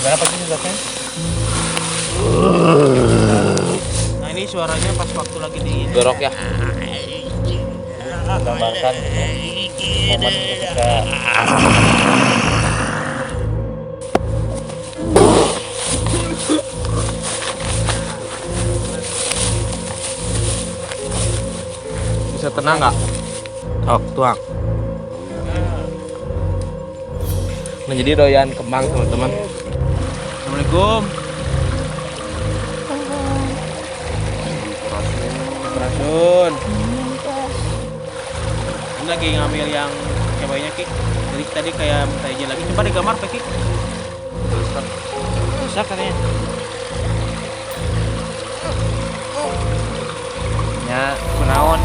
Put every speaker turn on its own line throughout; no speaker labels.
Gimana Pak Jusatnya?
Nah ini suaranya pas waktu lagi di
Gorok ya.
Menggambarkan gitu momen ketika
Bisa tenang nggak? Oh, tuang. Nah, jadi doyan kembang teman-teman.
Assalamualaikum. Rasun. Ini lagi ngambil yang ceweknya Ki. Jadi tadi kayak minta izin lagi. Coba digambar Pak Ki. Bisa katanya.
ya kunaon.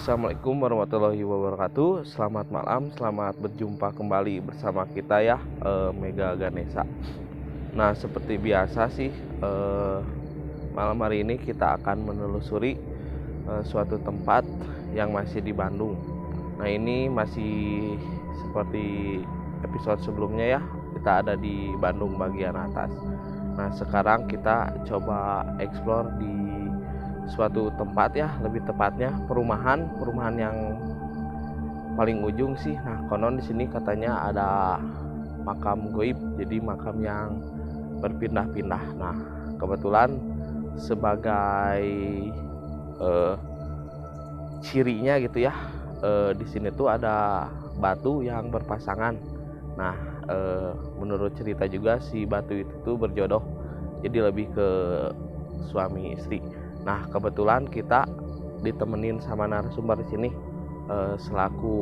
Assalamualaikum warahmatullahi wabarakatuh. Selamat malam, selamat berjumpa kembali bersama kita ya, Mega Ganesha. Nah, seperti biasa sih, malam hari ini kita akan menelusuri suatu tempat yang masih di Bandung. Nah, ini masih seperti episode sebelumnya ya, kita ada di Bandung bagian atas. Nah, sekarang kita coba explore di suatu tempat ya, lebih tepatnya perumahan yang paling ujung sih. Nah, konon di sini katanya ada makam goib, jadi makam yang berpindah-pindah. Nah, kebetulan sebagai cirinya gitu ya, di sini tuh ada batu yang berpasangan. Nah, menurut cerita juga si batu itu tuh berjodoh, jadi lebih ke suami istri. Nah, kebetulan kita ditemenin sama narasumber di sini selaku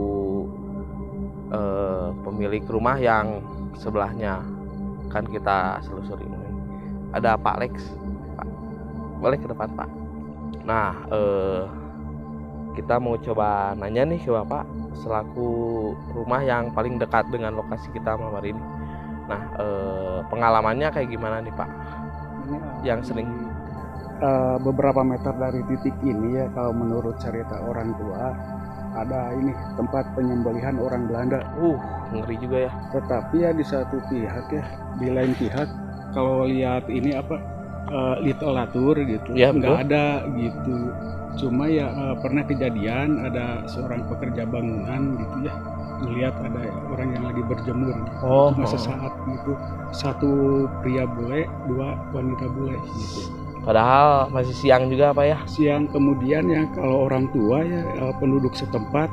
pemilik rumah yang sebelahnya kan kita selusuri ini. Ada Pak Lex. Pak, boleh ke depan Pak. Nah, kita mau coba nanya nih ke Bapak selaku rumah yang paling dekat dengan lokasi kita malam hari ini. Nah, pengalamannya kayak gimana nih Pak? Yang sering
beberapa meter dari titik ini ya, kalau menurut cerita orang tua ada ini tempat penyembelihan orang Belanda.
Ngeri juga ya.
Tetapi ya di satu pihak ya, di lain pihak kalau lihat ini apa literatur gitu
Ya,
nggak ada gitu. Cuma ya pernah kejadian ada seorang pekerja bangunan gitu ya, melihat ada orang yang lagi berjemur. Cuma sesaat gitu, satu pria bule, dua wanita bule gitu.
Padahal masih siang juga Pak ya.
Siang. Kemudian ya kalau orang tua ya penduduk setempat,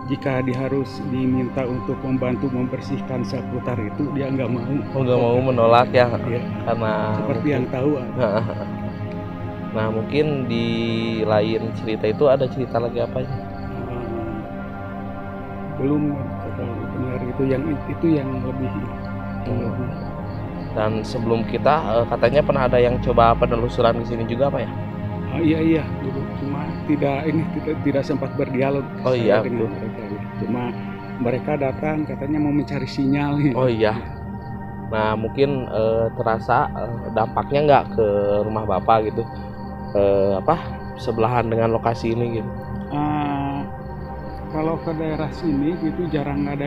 jika harus diminta untuk membantu membersihkan seputar itu, dia nggak mau.
Nggak mau menolak ya,
Ya,
karena
seperti yang tahu.
Nah, mungkin di lain cerita itu ada cerita lagi apa ya?
Belum terlalu dengar itu yang lebih.
Dan sebelum kita katanya pernah ada yang coba penelusuran di sini juga Pak ya?
Iya dulu, cuma tidak sempat berdialog.
Oh iya,
dengan
betul.
mereka, ya. Cuma mereka datang katanya mau mencari sinyal.
Oh iya. Nah, mungkin terasa dampaknya nggak ke rumah Bapak gitu, sebelahan dengan lokasi ini gitu?
Kalau ke daerah sini gitu jarang ada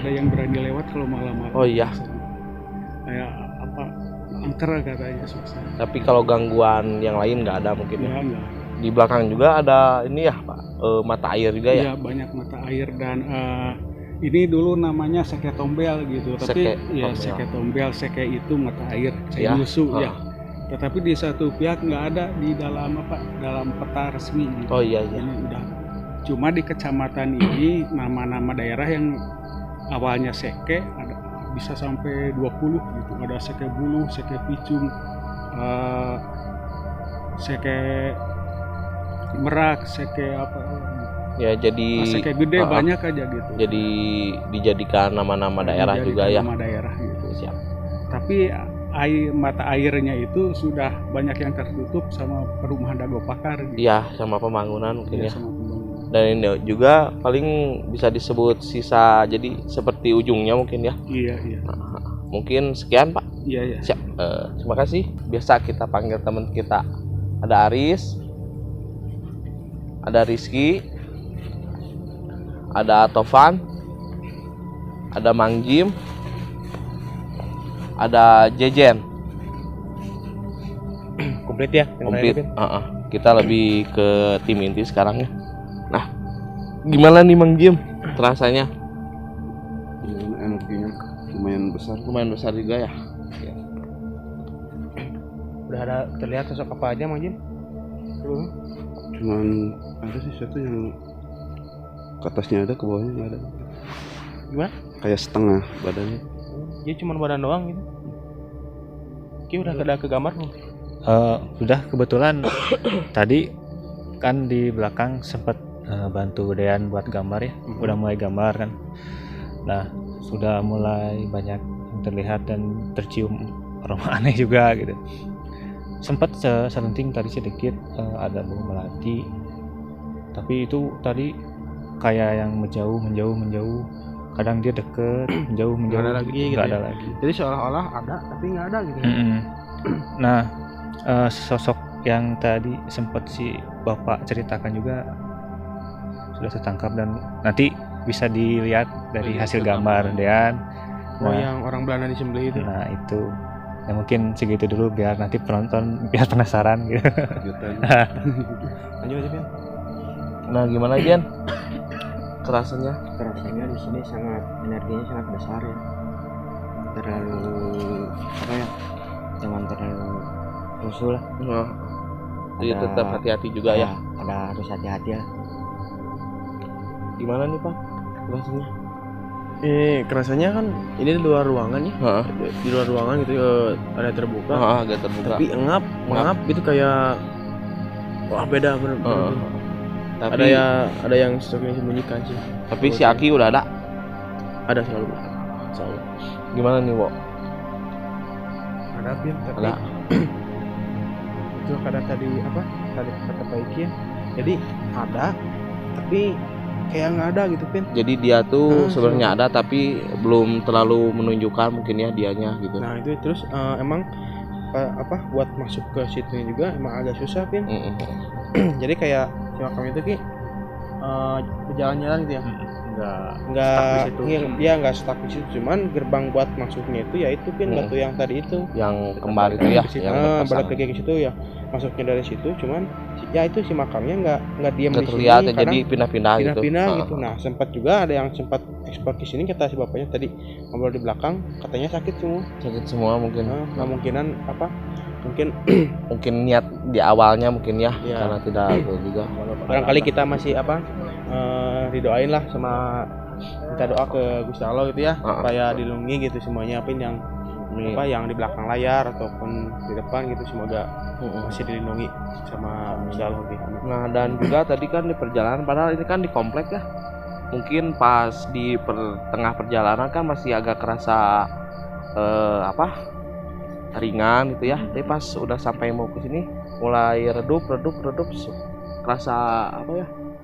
yang berani lewat kalau malam-malam.
Oh iya.
Kayak angker katanya susah.
Tapi kalau gangguan yang lain nggak ada mungkin ya?
Enggak.
Di belakang juga ada ini ya Pak, mata air juga ya?
Iya, banyak mata air dan ini dulu namanya seke tombel gitu. Tapi
Seke tombel.
seke tombel, seke itu mata air,
Ya.
yusu ya. Tetapi di satu pihak nggak ada di dalam dalam peta resmi gitu.
Oh iya iya.
Ini udah. Cuma di kecamatan ini nama-nama daerah yang awalnya Seke ada bisa sampai 20 gitu. Ada Seke Bulu, Seke Picung, Seke Merak, Seke apa?
Ya jadi
Seke Gede banyak aja gitu.
Jadi dijadikan nama-nama daerah juga ya.
Nama daerah gitu.
Siap.
Tapi mata airnya itu sudah banyak yang tertutup sama perumahan Dago Pakar gitu.
Iya, sama pembangunan mungkin ya.
Sama pembangunan.
Dan ini juga paling bisa disebut sisa, jadi seperti ujungnya mungkin ya.
Iya.
Mungkin sekian Pak.
Iya.
Siap. Terima kasih. Biasa kita panggil teman kita. Ada Aris, ada Rizky, ada Tovan, ada Mang Jim, ada Jejen.
Komplit ya.
Komplit. Kita lebih ke tim inti sekarang ya. Nah, gimana nih Mang Jim? Terasanya?
Energinya lumayan besar
juga ya.
Udah ada terlihat sosok apa aja Mang Jim?
Cuman ada sih satu yang ke atasnya ada, ke bawahnya nggak ada.
Gimana?
Kayak setengah badannya.
Dia cuma badan doang gitu. Ki udah ada ke gambar belum?
Sudah, kebetulan tadi kan di belakang sempat bantu Dean buat gambar ya. Udah mulai gambar kan. Nah, sudah mulai banyak yang terlihat dan tercium aroma aneh juga gitu. Sempat selenting tadi sedikit ada bau melati. Tapi itu tadi kayak yang menjauh. Kadang dia deket, menjauh
Nggak ada lagi gitu
nggak
ya?
ada lagi.
Jadi seolah-olah ada tapi nggak ada gitu.
Nah, sosok yang tadi sempat si Bapak ceritakan juga sudah tertangkap dan nanti bisa dilihat dari hasil gambar Dean.
Oh,
Nah,
yang orang Belanda disembelih itu.
nah itu. Ya mungkin segitu dulu biar nanti penonton biar penasaran gitu.
Kejutan.
Lanjut aja, Pian.
Nah, gimana Jen? Kerasanya?
Rasanya di sini energinya sangat besar ya, terlalu jangan terlalu rusuh lah.
Jadi
Ada-
tetap hati-hati juga ya.
Ada harus hati-hati lah.
Gimana nih Pak? Kerasanya?
Kerasanya kan ini di luar ruangan ya.
Heeh.
Di luar ruangan gitu ada terbuka.
Agak terbuka.
Tapi mengap gitu kayak wah beda bener.
Tapi
Ada yang sosok yang disembunyikan sih.
tapi si Aki udah ada.
Ada selalu. Selalu.
Gimana nih, Wo?
Ada Pian, tapi
Ada.
itu kata tadi kata Pak Iki ya. Jadi ada tapi kayak nggak ada gitu Pian.
Jadi dia tuh sebenarnya ada tapi belum terlalu menunjukkan mungkin ya dianya gitu.
Nah itu terus emang buat masuk ke situ juga emang agak susah Pian. Jadi kayak si makam itu Ki berjalan-jalan gitu ya. Nggak nggak stuck di situ, cuman gerbang buat masuknya itu ya itu Pian batu yang tadi itu
Yang kembar itu ya, yang berpasang.
balik lagi ke situ ya, masuknya dari situ, cuman ya itu si makamnya nggak diam
Nggak
di
terlihat
sini,
ya, jadi pindah-pindah gitu.
pindah-pindah gitu. Nah sempat juga ada yang sempat ekspor ke sini, kata si bapaknya tadi ngobrol di belakang katanya sakit semua.
Sakit semua mungkin.
Nah, kemungkinan
Mungkin niat di awalnya mungkin ya,
Iya.
karena tidak itu juga.
barangkali kita masih didoain lah sama kita doa ke Gusti Allah gitu ya, supaya dilindungi gitu semuanya yang yang di belakang layar ataupun di depan gitu, semoga masih dilindungi sama Gusti Allah gitu.
Nah, dan juga tadi kan di perjalanan, padahal ini kan di komplek ya. Mungkin pas di tengah perjalanan kan masih agak kerasa ringan gitu ya. Tapi pas udah sampai mau ke sini mulai redup kerasa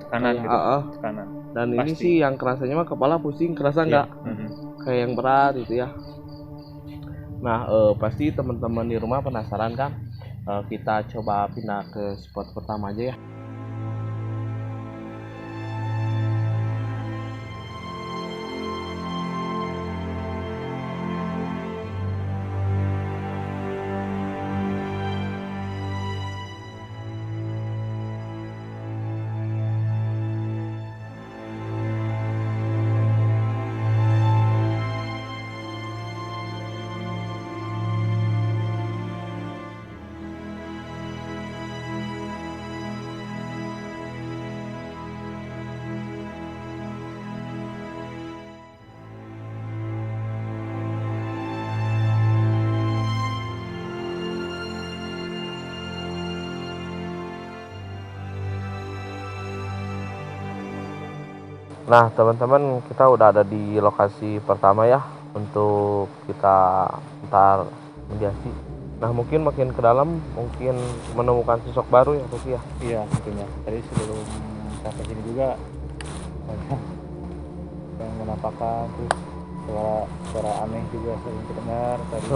Tekanan
kayak,
gitu. Tekanan.
dan ini
Pasti.
sih yang kerasanya mah kepala pusing, kerasa nggak kayak yang berat gitu ya. Nah, pasti teman-teman di rumah penasaran kan. Kita coba pindah ke spot pertama aja ya. Nah teman-teman, kita udah ada di lokasi pertama ya untuk kita ntar mediasi. Nah mungkin makin ke dalam mungkin menemukan sosok baru ya Ruki ya.
Iya tentunya. Tadi sebelum sampai sini juga banyak yang menampakkan, terus suara aneh juga sering terdengar tadi.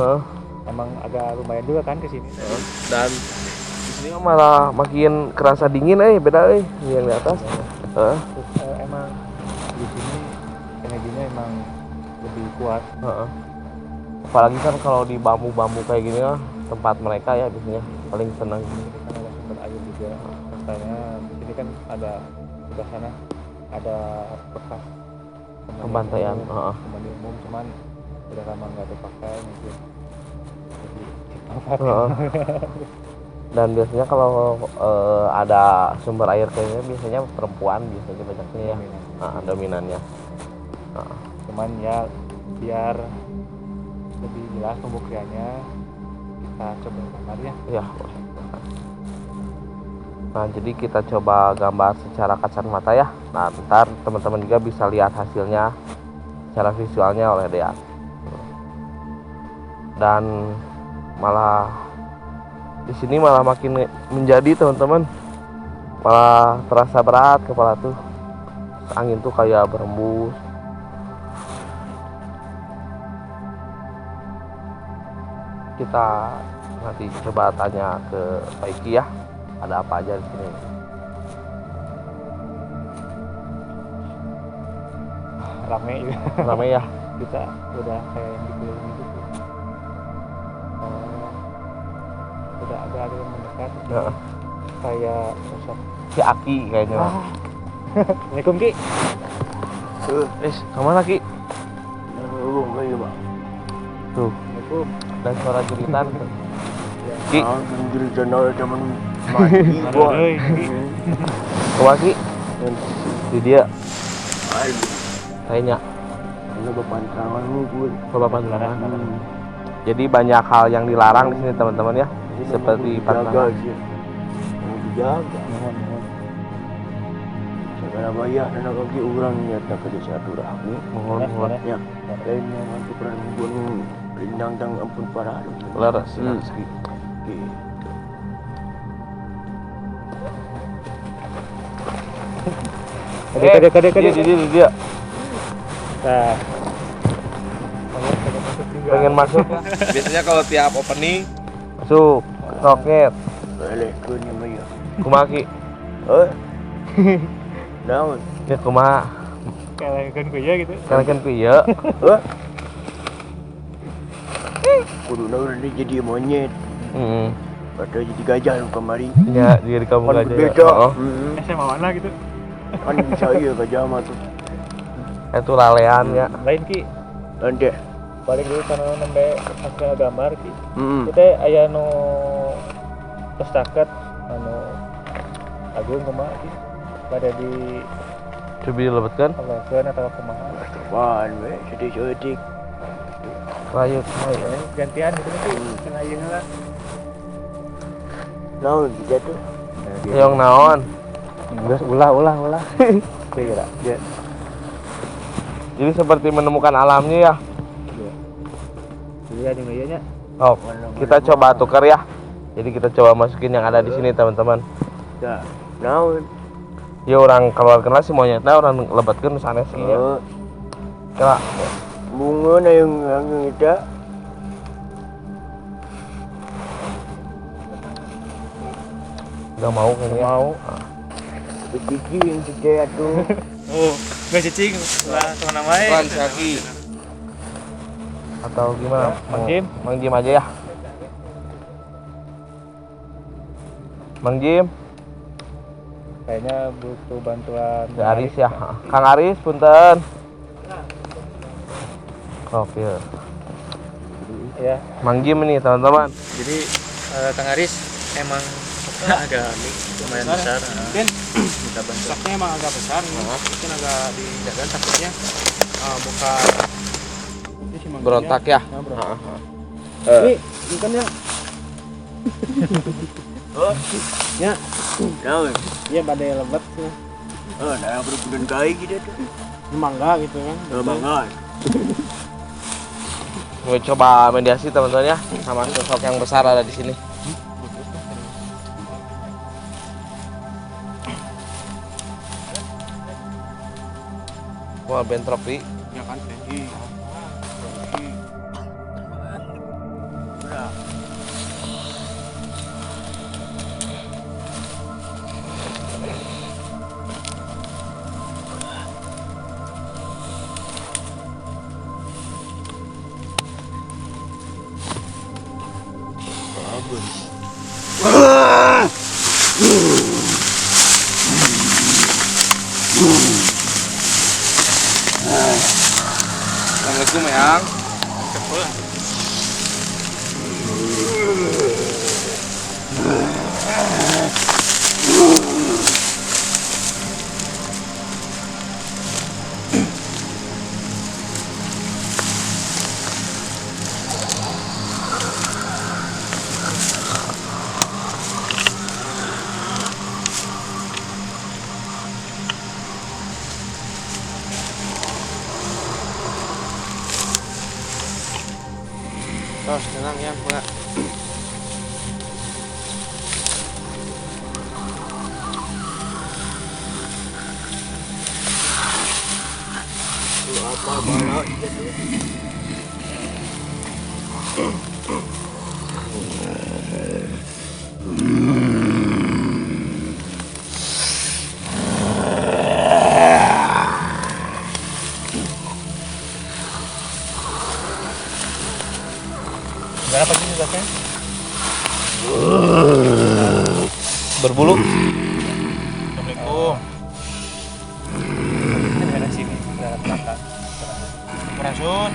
Emang agak lumayan juga kan ke sini.
Dan di sini malah makin kerasa dingin beda yang di atas.
Terus emang di sini energinya emang lebih kuat.
Apalagi kan kalau di bambu-bambu kayak gini lah tempat mereka ya biasanya paling senang.
Ini kan ada sumber air juga. Katanya di sini kan ada sebelah sana ada bekas
Pembantaian.
Mandi umum, cuman udah lama nggak dipakai mungkin. Jadi
Dan biasanya kalau ada sumber air kayaknya biasanya perempuan biasanya banyaknya ya. Dominannya.
Cuman ya biar lebih jelas pembuktiannya kita coba gambar ya.
Iya. Nah jadi kita coba gambar secara kasat mata ya. Nah ntar teman-teman juga bisa lihat hasilnya secara visualnya oleh Dean. Dan malah di sini malah makin menjadi teman-teman, malah terasa berat kepala tuh, angin tuh kayak berembus. Kita nanti coba tanya ke Pak Iki ya, ada apa aja di sini.
Rame ya.
Rame ya.
Kita udah kayak yang dikelilingi gitu. Udah ada yang mendekat. Kayak sosok
Si Aki kayaknya.
Assalamualaikum Ki.
Kemana Ki? Tuh,
Assalamualaikum.
dan suara jeritan. Ki,
jeritan ada teman mati gua.
kemana Ki? Di dia. Kayaknya.
Ada bepantangan lu gue.
Bapak pantangan. Jadi banyak hal yang dilarang di sini teman-teman ya, seperti pantangan.
Dijaga. Segala bayar dan kaki orang nyata ke desa turahmi.
Mohon
Ya, lainnya nanti pernah membunuh rindang tang ampun parah.
laras.
Kade.
Dia.
Nah.
Pengen masuk. Biasanya kalau tiap opening masuk roket.
Boleh ke ni maya.
Kumaha Ki?
Naon?
Ya kumaha?
Kalian ku ya gitu.
Kalian ku ieu.
Kudu naon dia jadi monyet. Atau jadi gajah lu kemari.
Ya, dia di kampung
Kan
aja.
berbeda.
SMA mana gitu.
Kan bisa iya gajah mah tuh.
Itu lalean ya.
Lain Ki.
Nanti.
Balik dulu karena nembe hasil gambar Ki.
Kita
Kita aya nu pestaket anu agung kumaha Ki. Pada di
Coba dilebetkan.
Allahkeun atau kumaha.
apaan we sedih-sedih.
Rayu.
Gantian gitu Ki. Cenah ieu lah.
Naon kita tuh?
Yang naon?
Geus ulah. Kira.
Jadi seperti menemukan alamnya ya.
Iya jeung ieu nya.
Oh, kita coba tukar ya. Jadi kita coba masukin yang ada di sini teman-teman.
Ya, naon?
Ya orang keluarkan si monyetnya orang lebatkan sanes sih ya. Kira
Bunga na yang kita.
nggak mau kayaknya.
Mau.
Begigi yang percaya tuh.
Oh, enggak cicing lah kemana wae.
Tuan Syaki. Atau gimana?
Mang Jim?
Mang Jim aja ya. Mang Jim,
Kayaknya butuh bantuan
si Aris ya. Kang Aris, punten. Oke.
ya.
Mang Jim ini teman-teman.
Jadi Kang Aris emang agak lumayan besar.
Mungkin
Kita bantu.
saknya emang agak besar, mungkin agak dijaga takutnya bukan ini si Mang
Berontak
Jim
ya.
berontak.
Eh.
Bukan ya?
Naon?
Iya badai lebat sih.
Nah berbulan kai gitu tuh.
Mangga gitu kan.
Mangga.
Gue coba mediasi teman-teman ya sama sosok yang besar ada di sini. Wah, bentropi.
Ya kan, tinggi.
Assalamualaikum Eyang.
Terus tenang ya, enggak.
Apa malah
Berapa sih tugasnya?
Berbulu.
Assalamualaikum. Daerah sini, daerah belakang. Merasun.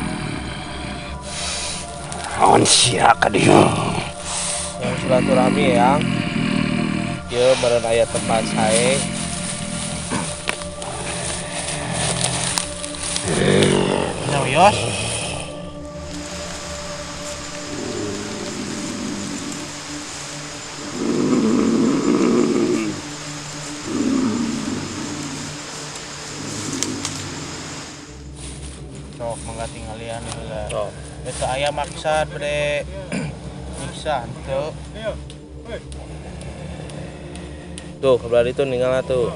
on sia ka dieu.
Yang silaturahmi Eyang. Ieu meureun aya tempat sae.
Nah, Yos. Sok mangga tinggalian heula.
Sok.
Eta aya maksad bre. Nyiksa henteu.
Tuh, kebelah itu ninggalna tuh.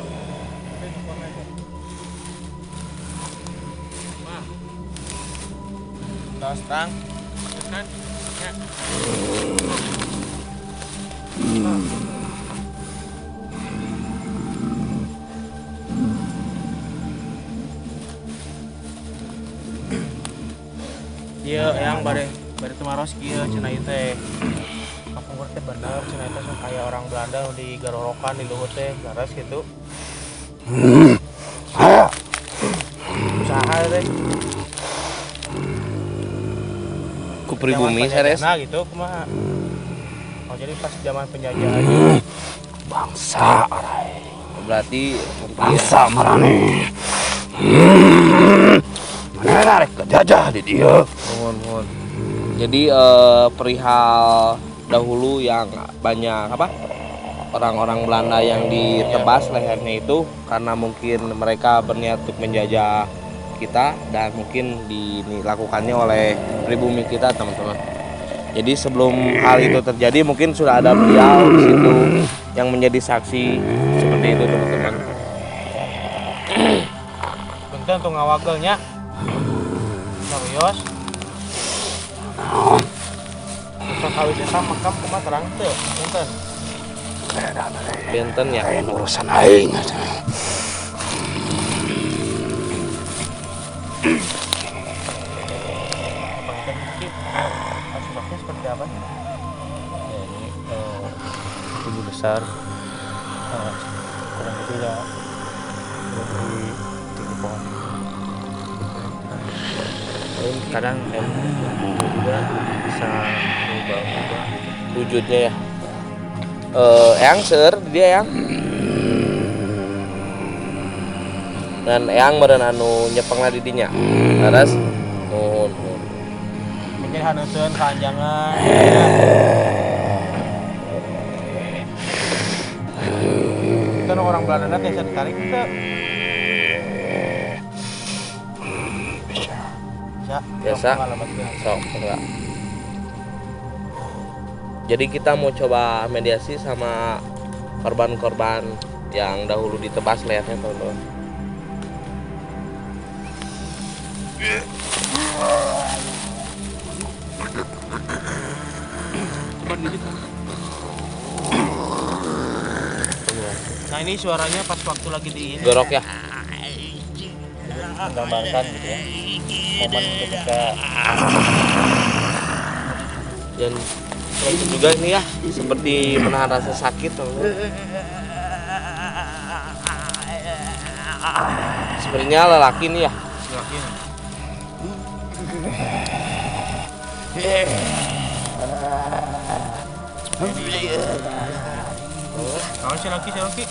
Tos tang. Iya, yang bare temaros kieu cenah ieu teh. Kapungkur teh bener cenah teh sok kaya orang Belanda di garorokan di luhur teh garas gitu. Usaha teh.
Ku pribumi sares.
Nah gitu kumaha. Oh jadi pas zaman penjajahan.
Bangsa
Berarti
bangsa marane. Mana rek kejajah di dieu.
mohon. Jadi perihal dahulu yang banyak apa? Orang-orang Belanda yang ditebas lehernya itu karena mungkin mereka berniat untuk menjajah kita dan mungkin dilakukannya oleh pribumi kita, teman-teman. Jadi sebelum hal itu terjadi mungkin sudah ada beliau di situ yang menjadi saksi seperti itu, teman-teman.
Punten tuh ngawagelnya. Serius. Sok kawis eta makam kumaha terang teu? Punten.
Benten ya.
Lain urusan aing.
Asbaknya seperti apa?
Ya, ini tubuh besar kurang lebih ya dari tinggi pohon. Kadang juga bisa berubah-ubah.
Wujudnya ya. Eyang seur dia Eyang. Dan Eyang meureun anu nyepengna di dinya. Laras. Nuhun.
Mungkin haneuteun keanjangan. Kan orang Belanda
Jalan anak yang ditarik kita.
Biasa. Sok, enggak. Jadi kita mau coba mediasi sama korban-korban yang dahulu ditebas lehernya, teman-teman.
Nah ini suaranya pas waktu lagi di ini.
Gorok ya.
Menggambarkan gitu ya momen ketika
Dan itu juga ini ya seperti menahan rasa sakit, teman-teman. Sebenarnya lelaki nih ya.
Kawan si laki.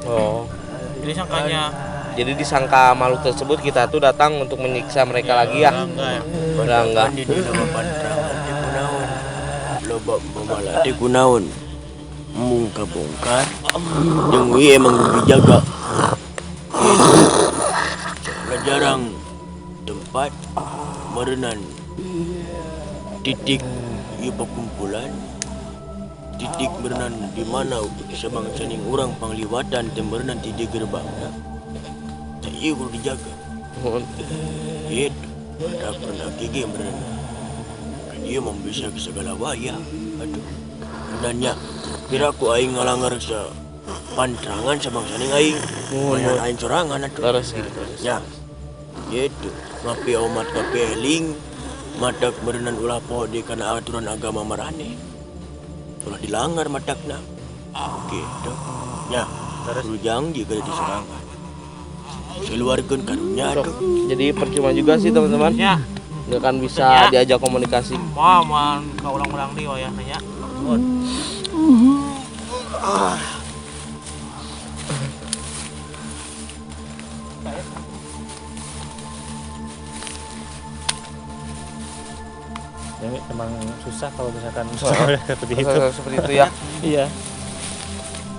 Oh.
Jadi sangkanya
Jadi disangka makhluk tersebut kita tuh datang untuk menyiksa mereka lagi ya. Enggak.
Loba memalati kunaon mungka bongkar jeung ieu emang dijaga jarang tempat merenan titik ieu perkumpulan titik berenang di mana sebangsaning urang pangliwatan teu berenang di gerbangna teh ieu kudu dijaga ieu ada pernah gigi berenang dia bisa ke segala wayah. Aduh, dannya kira ku aing ngalangar sa pantrangan sabangsaning aing. Banyak aing sorangan atuh.
Terus gitu.
Ya. Gitu. Ngapi umat kapeling matak berenang ulah pode kana aturan agama marane. Ulah dilanggar matakna. Gitu. Ya. Rujang juga disorangan. Keluarkeun karunya atuh.
Jadi percuma juga sih, teman-teman.
ya.
Nggak akan bisa diajak komunikasi.
Wah, man ka ulang-ulang di wayahna nya.
ini emang susah kalau misalkan udah seperti itu.
Seperti itu ya.
Iya.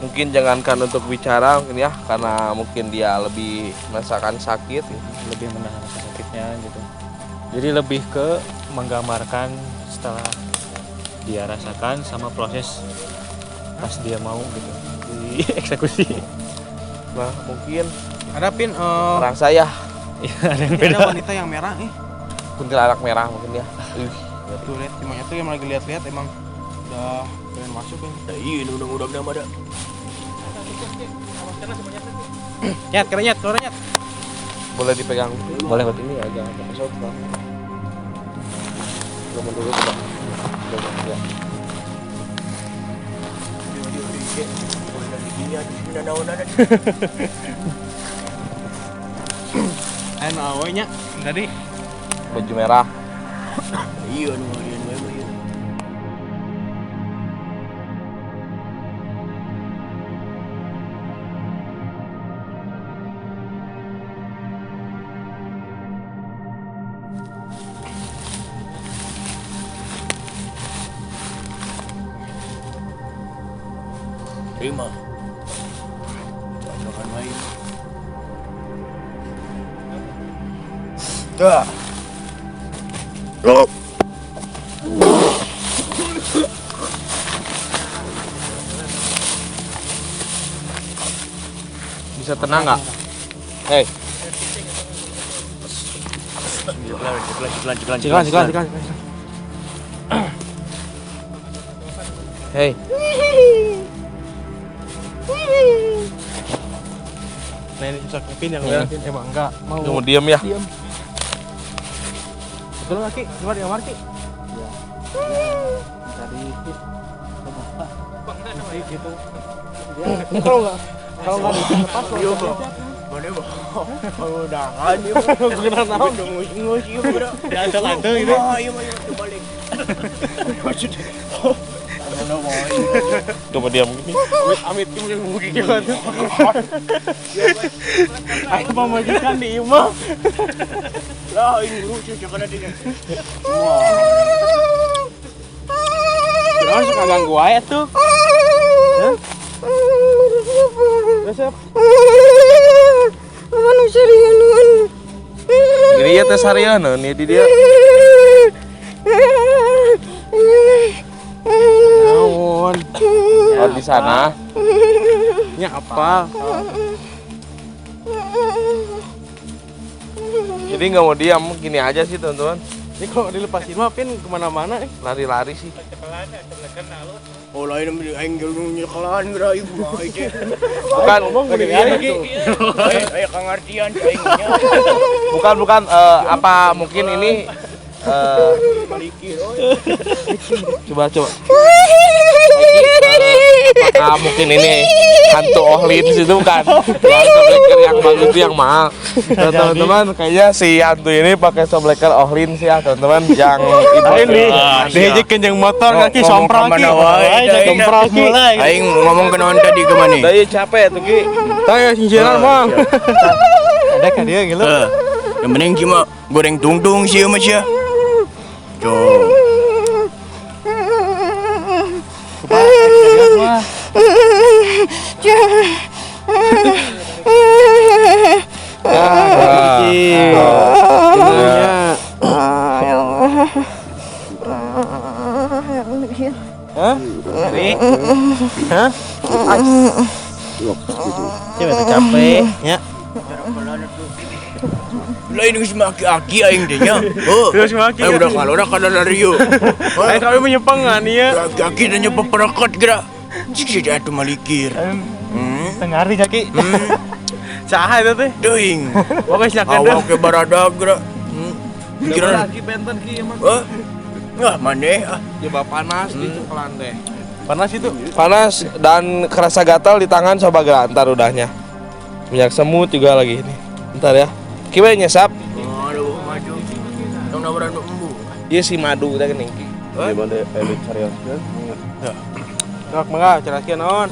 Mungkin jangankan untuk bicara mungkin ya, karena mungkin dia lebih merasakan sakit.
Lebih menahan rasa sakitnya gitu. Jadi lebih ke menggambarkan setelah dia rasakan sama proses pas dia mau gitu dieksekusi.
Nah mungkin
Ada pin
orang saya
Ada yang
ada
beda.
wanita yang merah nih.
kuntilanak merah mungkin ya.
Tuh lihat cimanya tuh yang lagi lihat-lihat emang udah pengen masuk ya.
Da ieu nu urang nama da.
Nyat, keren nyat, suara nyat.
Boleh dipegang.
Boleh, Pak.
Ini agak episode lah. Belum dulu coba. Ya.
Ayo awe nya tadi.
Baju merah.
Iya nu harian wae mah ieu. Terima. Makan wae. Dah.
Bisa tenang nggak? Hei.
Ciklan.
Hei.
Nah ini bisa Kevin yang liatin emang enggak mau.
Kamu diam ya.
Betul nggak Ki? Keluar di kamar Ki?
Tadi
Gitu. Kalau nggak dilepas loh.
Mana mah? Udah kan ieu.
Sekedar naon?
Ngus ieu bro.
Ya ada lantai gitu.
Ieu mah ieu balik.
Coba diam gini.
Amit mungkin gimana? Aku mau majikan di imah.
Lah ini lucu cakana dia.
Naon suka ganggu wae tuh. Hah? Besok.
Manusia rieunan.
Gini ya teh sarieun nih di dia.
Naon?
Oh di sana.
Nya apa?
Jadi nggak mau diam, gini aja sih teman-teman.
Ini kalau dilepasin mah Pin kemana-mana
Lari-lari sih.
Oh lain aing gelungnya kalan geura ibu mah ieu.
Bukan
Aya kangartian aingnya.
bukan apa mungkin ini coba apakah mungkin ini hantu Ohlin situ kan yang sobleker yang bagus itu yang mahal. Nah, teman-teman kayaknya si hantu ini pakai sobleker Ohlin sih ya teman-teman yang
ini dihijikeun jeung motor kaki sompral ki. Sompral ki.
Aing ngomong ke naon tadi ke mana?
Dari capek tuh ki.
Tanya sinjiran Bang. Ada kan dia gitu.
Yang penting cuma goreng tungtung sih mas ya. Tuh.
Capek ya.
Lain geus make aki aing teh nya.
Terus make.
Udah kalau udah kada lari yuk.
Aing kami menyepengan ya.
Aki teh nya peperekat geura. Cik atuh malikir.
Tengari kaki. Saha itu teh?
Teuing.
Pokoknya silakan dah.
Awak ke baradag geura. Pikiran
lagi benten ki emang.
Wah, maneh
Coba panas di coklan deh.
Panas itu.
Panas dan kerasa gatal di tangan coba gelantar udahnya. Minyak semut juga lagi ini. Bentar ya. Kiwe nyesap.
Aduh, maju. Tong nabaran embu.
Iya si madu teh geuning ki.
Di
mana elit carios kan?
Sok mangga ceraskeun naon?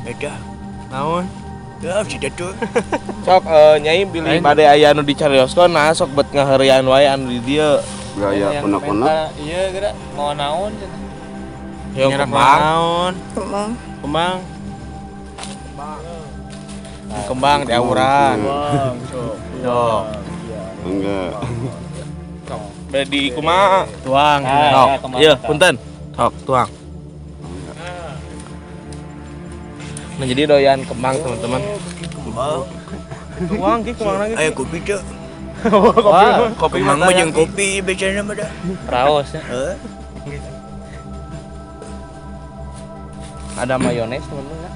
Eta.
Naon?
Ya, sudah tuh.
Sok nyai pilih bade aya anu di carioskon nah sok bet ngaheureuyan wae anu di dieu.
Gaya konak-konak.
Iya geura mau naon cenah.
Yo
Nyerak
kembang.
naon? Kembang. Kembang di auran. Tuh.
Enggak.
Bade di kumaha?
Tuang.
Sok. Ieu punten. Sok tuang. Nah jadi doyan kembang teman-teman.
Tuang ki kembang lagi.
Ayo kopi tuh.
Kopi
Kemang mah jeung kopi becana mah dah.
Raos ya.
Ada mayones teman-teman.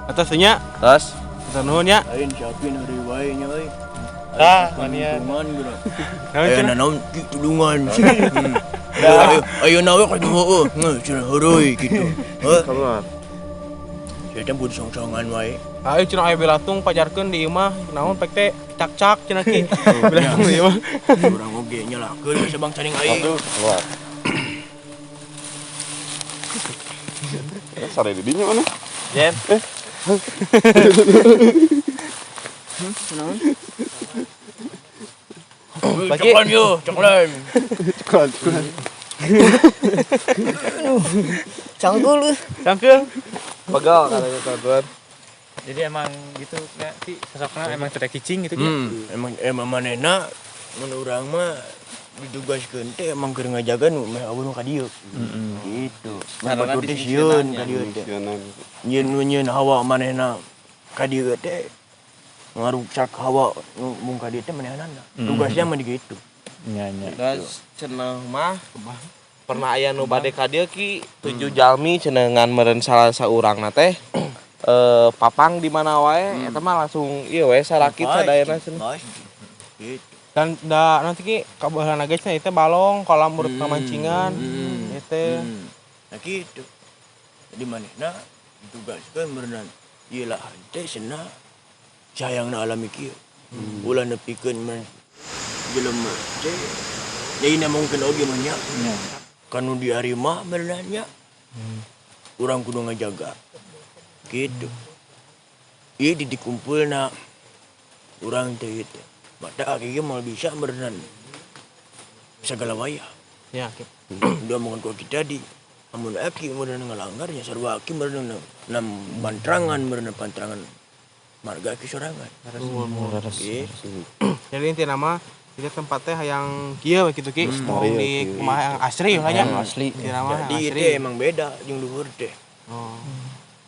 Atasnya.
Terus
Nuhun ya.
Lain siapin hari wae nya euy.
Manian.
Tungan geura.
Naon
Aya
cenah?
nanaon tulungan. Ayo nawe ka heueuh, cenah heureui kitu.
keluar.
Saya teh butuh song-songan wae.
Ayo cenah aya belatung pajarkeun di imah. Naon pek teh cak-cak cenah ki. Belatung di imah.
Urang oge nyalahkeun sabang caning aing.
Keluar. Sare di dinya mana?
Jen.
Coklan yo, coklan.
Cangkul.
Cangkeul.
Pegal katanya teman-teman.
Jadi emang gitu kayak si sosoknya emang cetek cicing gitu
Emang manehna mun urang mah ditugaskeun teh emang keur ngajagan meh aweun ka dieu. Gitu.
Sarana
Batur teh sieun ka dieu teh.
Sianan.
Nyeun hawa manehna ka dieu teh ngarusak hawa mung ka dieu teh manehna. Tugasnya mah dikitu.
Nya.
Terus cenah mah pernah aya nu bade ka dieu ki 7 jalmi cenah ngan meureun salah saurangna teh papang di mana wae eta mah langsung ieu we sarakit sadayana cenah.
Gitu.
Dan da nanti ki kabaheulana guys nya itu balong kolam urut pamancingan. Itu.
Nah gitu. Jadi manehna ditugaskeun berenang ieu lah teh cenah sayangna alami kieu. Ulah nepikeun man jelema teh nyaina mungkin oge mah nya. Kanu di ari mah berenang nya. Urang kudu ngajaga. Gitu. Ieu di dikumpulna urang teh gitu. mata aki mau bisa berenang segala wayah.
Ya, Ki.
Dia mohon kau kita di amun aki berenang ngelanggarnya sarwa aki berenang nam pantrangan berenang pantrangan marga aki sorangan. Gitu.
Jadi inti nama itu tempatnya yang kieu gitu Ki, mau di rumah yang asri makanya.
Asli.
Inti nama yang
Jadi
asri.
itu emang beda jeung luhur teh.
Oh.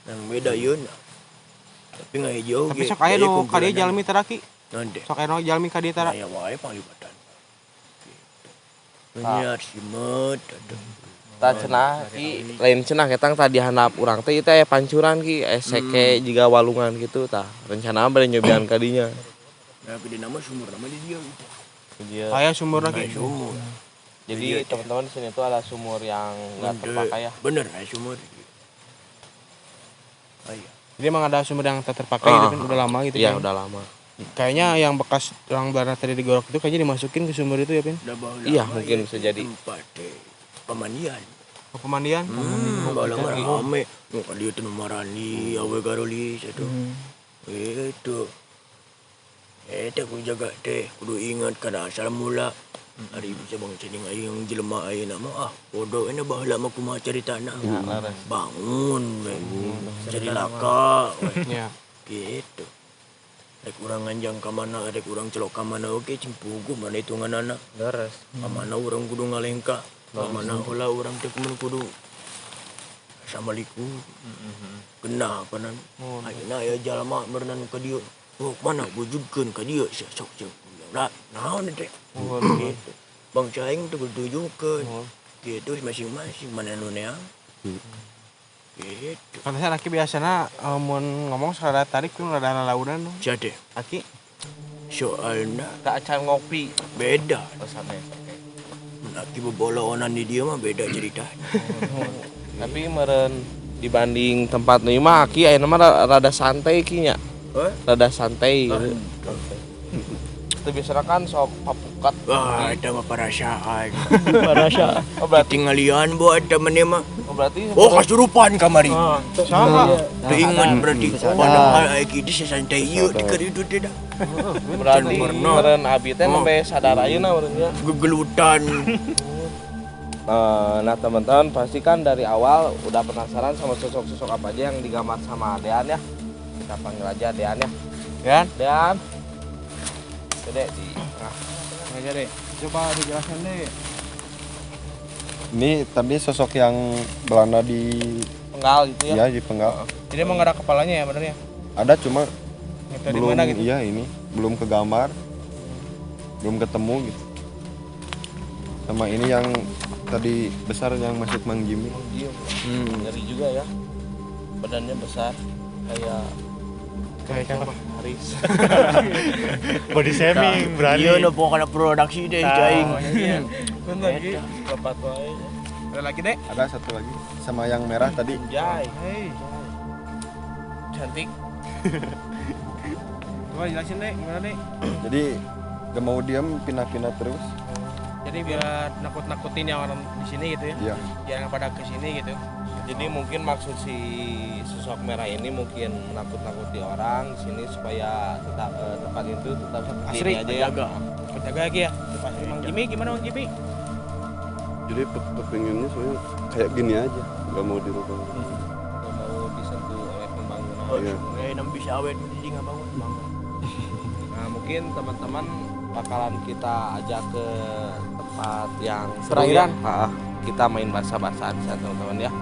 Yang beda yeun. Tapi nggak hijau.
Tapi sok aya nu ka dieu jalmi teraki.
Nanti.
Sok aya nu jalmi ka dieu tara.
Aya wae panglibatan. Benyar simet atuh.
Tak cenah Ki lain cenah ketang tadi handap urang teh itu aya pancuran Ki seke juga walungan gitu tah rencana bade nyobian ka dinya.
Nah, gede nama sumur nama di dia gitu.
Aya sumur lagi.
Sumur.
Jadi teman-teman di sini tuh ada sumur yang nggak terpakai ya.
Bener, aya sumur. Aya.
Jadi emang ada sumur yang tak terpakai gitu kan udah lama gitu
Iya,
kan.
udah lama.
Kayaknya yang bekas yang barang tadi digorok itu kayaknya dimasukin ke sumur itu ya, Pin?
Iya, mungkin bisa jadi.
Tempat pemandian.
Ke pemandian?
Balang rame. Muka dia tuh marani, awe garoli satu. Itu. Ku jaga teh, kudu ingat kana asal mula. Hari bisa bang cening aing jelema aing nama bodoh ini baheula mah kumaha caritana. Bangun we. Jadi laka we.
Iya.
Gitu. Rek urang nganjang ka mana, rek urang celok ka mana oge cing puguh mana hitunganana.
Beres.
Ka mana urang kudu ngalengka, ka mana heula urang teh kudu Assalamualaikum. Genah panan. Ayeuna aya jalma berenang ka dieu. Oh, mana bujugkeun ka dieu sok jeung. Naon teh? Gitu. Bang Caing tuh tunjukkeun. Gitu masing-masing mana nu neang. Gitu.
Pantesan Aki biasana mun ngomong sarada tarik tuh rada lalaudan.
Jade.
Aki
Soalna
Tak acan ngopi
beda.
pesannya.
Aki bobolonan di dia mah beda ceritanya.
Tapi meren dibanding tempat nu mah Ki ayeuna mah rada santai Ki nya. Rada santai. Itu biasanya kan sok papukat.
Wah, eta mah perasaan.
Parasa. Oh berarti
Tinggalian buat temen mah.
berarti
Kasurupan kamari.
sama.
Teu ingat berarti. Padahal aya kitu santai ieu di keridu teh dah.
berarti meren abi teh nembe sadar ayeuna meureun nya.
Gegelutan.
Nah teman-teman pasti kan dari awal udah penasaran sama sosok-sosok apa aja yang digambar sama Dean ya. Kita panggil aja Dean ya. Dean. Dede di tengah.
Aja deh. Coba dijelaskan deh.
Ini tadi sosok yang Belanda di
Penggal gitu ya.
ya di Penggal.
Jadi emang gak ada kepalanya ya bener ya?
Ada cuma
Itu di
belum
mana gitu?
iya ini belum kegambar. Belum ketemu gitu. Sama ini yang tadi besar yang Masjid Mang Jimmy.
Iya. Ngeri juga ya. Badannya besar kayak
Kayak apa?
Haris.
Body shaming berani.
Ieu nu pokona produksi deh Caing.
Bentar lagi.
Lepat wae.
Ada lagi deh.
Ada satu lagi sama yang merah tadi.
Jai.
Hei.
Cantik.
Coba jelasin deh gimana deh.
Jadi gak mau diam pindah-pindah terus.
Jadi biar nakut-nakutin yang orang di sini gitu ya.
Iya.
Biar yang pada kesini gitu.
Jadi mungkin maksud si sosok merah ini mungkin menakut-nakuti orang di sini supaya tetap tempat itu tetap seperti
Asri,
ini aja ya.
Jaga lagi ya. Pasti Mang Jimmy gimana Mang Jimmy?
Jadi pengennya soalnya kayak gini aja, gak mau dirubah.
Nggak mau disentuh oleh pembangunan.
Iya.
Nam bisa awet jadi enggak bangun.
Nah mungkin teman-teman bakalan kita ajak ke tempat yang seru
Perairan.
ya. Kita main bahasa-bahasaan di sana teman-teman ya.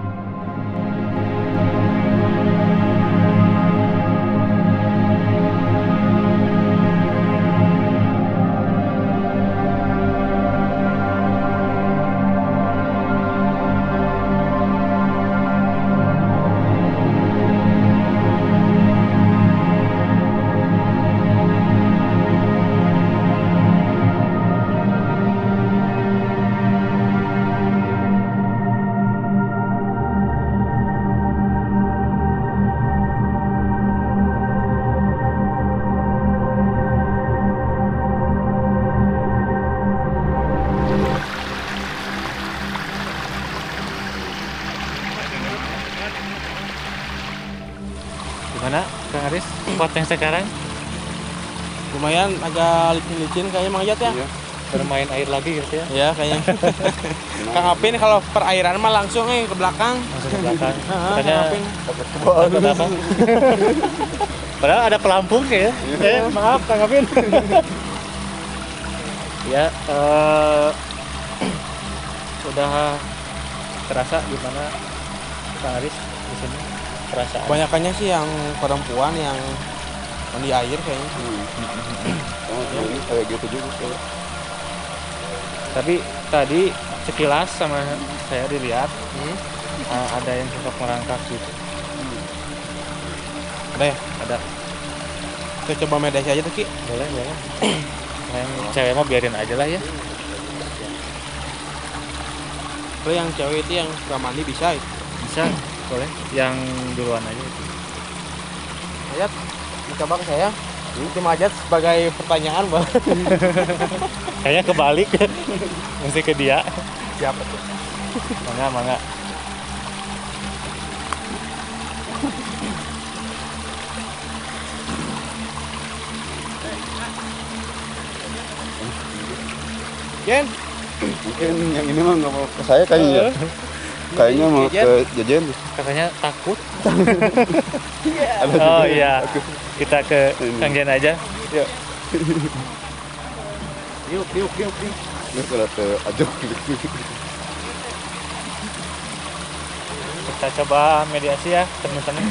Gimana Kang Aris? Spot yang sekarang?
lumayan agak licin-licin kayaknya Mang Ajat ya.
Iya.
Bermain air lagi gitu ya.
Ya kayaknya. Kang Apin kalau perairan mah langsung ke belakang.
Langsung ke belakang.
Kang
Katanya
Apin.
takut apa? Padahal ada pelampung ya. Maaf Kang Apin. Ya, sudah terasa gimana Kang Aris di sini? Perasaan.
Kebanyakannya sih yang perempuan yang mandi air kayaknya.
Ini kayak gitu juga kayak.
Tapi tadi sekilas sama saya dilihat ada yang sosok merangkak gitu.
Ada ya?
Ada.
Kita coba mediasi aja tuh Ki.
Boleh. Yang cewek mah biarin aja lah ya.
Kalau yang cewek itu yang suka mandi bisa ya?
Bisa, boleh. Yang duluan aja itu.
Ajat, mencoba ke saya. Cuma Ajat sebagai pertanyaan boleh.
Kayaknya kebalik. Mesti ke dia.
Siapa tuh?
Mangga.
Jen,
Mungkin yang ini mah nggak mau ke saya kayaknya. Kayaknya mau ke Jajan.
Katanya takut. Oh iya. Kita ke Kang Jen aja. Yuk.
Yuk.
Ini kalau ke Ajok.
Kita coba mediasi ya, teman-teman.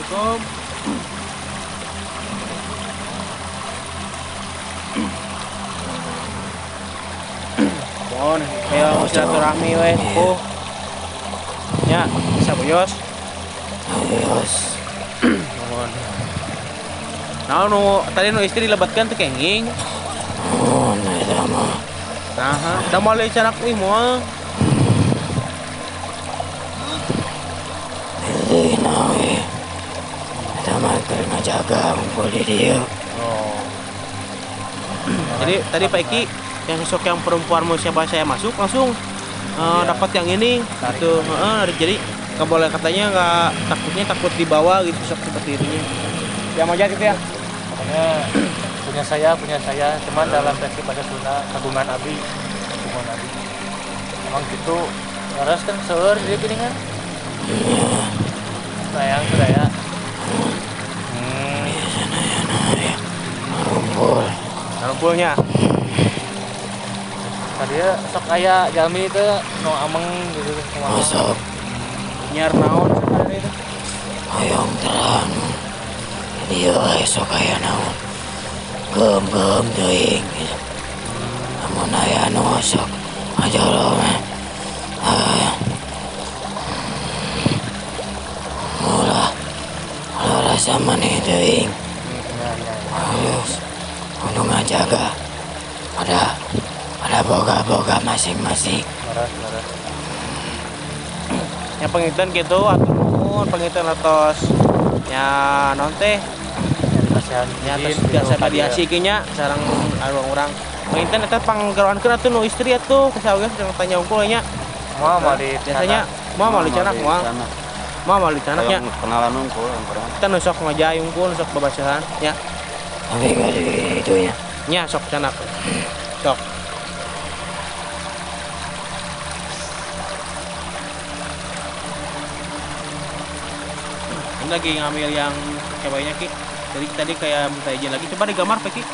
Assalamualaikum. Mohon, kayak mau silaturahmi we, sepuh. Ya, bisa Buyos. Mohon. Nah, tadi istri dilebatkan tuh kenging. Nah, udah mau lihat anak moal.
Jaga ngumpul di dia.
Jadi tadi Pak Iki yang sosok yang perempuan mau siapa saya masuk langsung dapat yang ini gitu. Jadi nggak boleh katanya takut dibawa gitu sosok seperti ini. Yang aja gitu ya.
Makanya punya saya cuman dalam versi pada Sunda kagungan abi. Emang gitu. Harus kan seur dia gini kan. Sayang sudah ya.
Rumpulnya.
Tadi ya sok kayak Jalmi itu no ameng gitu
Masuk
Nyar naon sebenarnya itu.
hoyong terang. Dia esok aya naon. Gem teuing. Amun aya nu sok ajaro mah. Mula rasa maneh teuing. Harus kudu ngajaga. Ada boga-boga masing-masing.
Yang penginten gitu atuh penginten atos nya naon teh nya atos biasa mediasi ge nya sareng urang penginten eta panggaroankeun atuh nu istri atuh kasageus tanya unggul nya
mau di
biasanya mau dicanak mau dicanak nya
Kenalan unggul yang pernah.
kita nu sok ngajai unggul sok babasahan nya
Tapi gak di itu ya.
nya sok canak sok lagi ngambil yang ceweknya Ki. Jadi tadi kayak minta izin lagi. Coba digambar Pak Ki.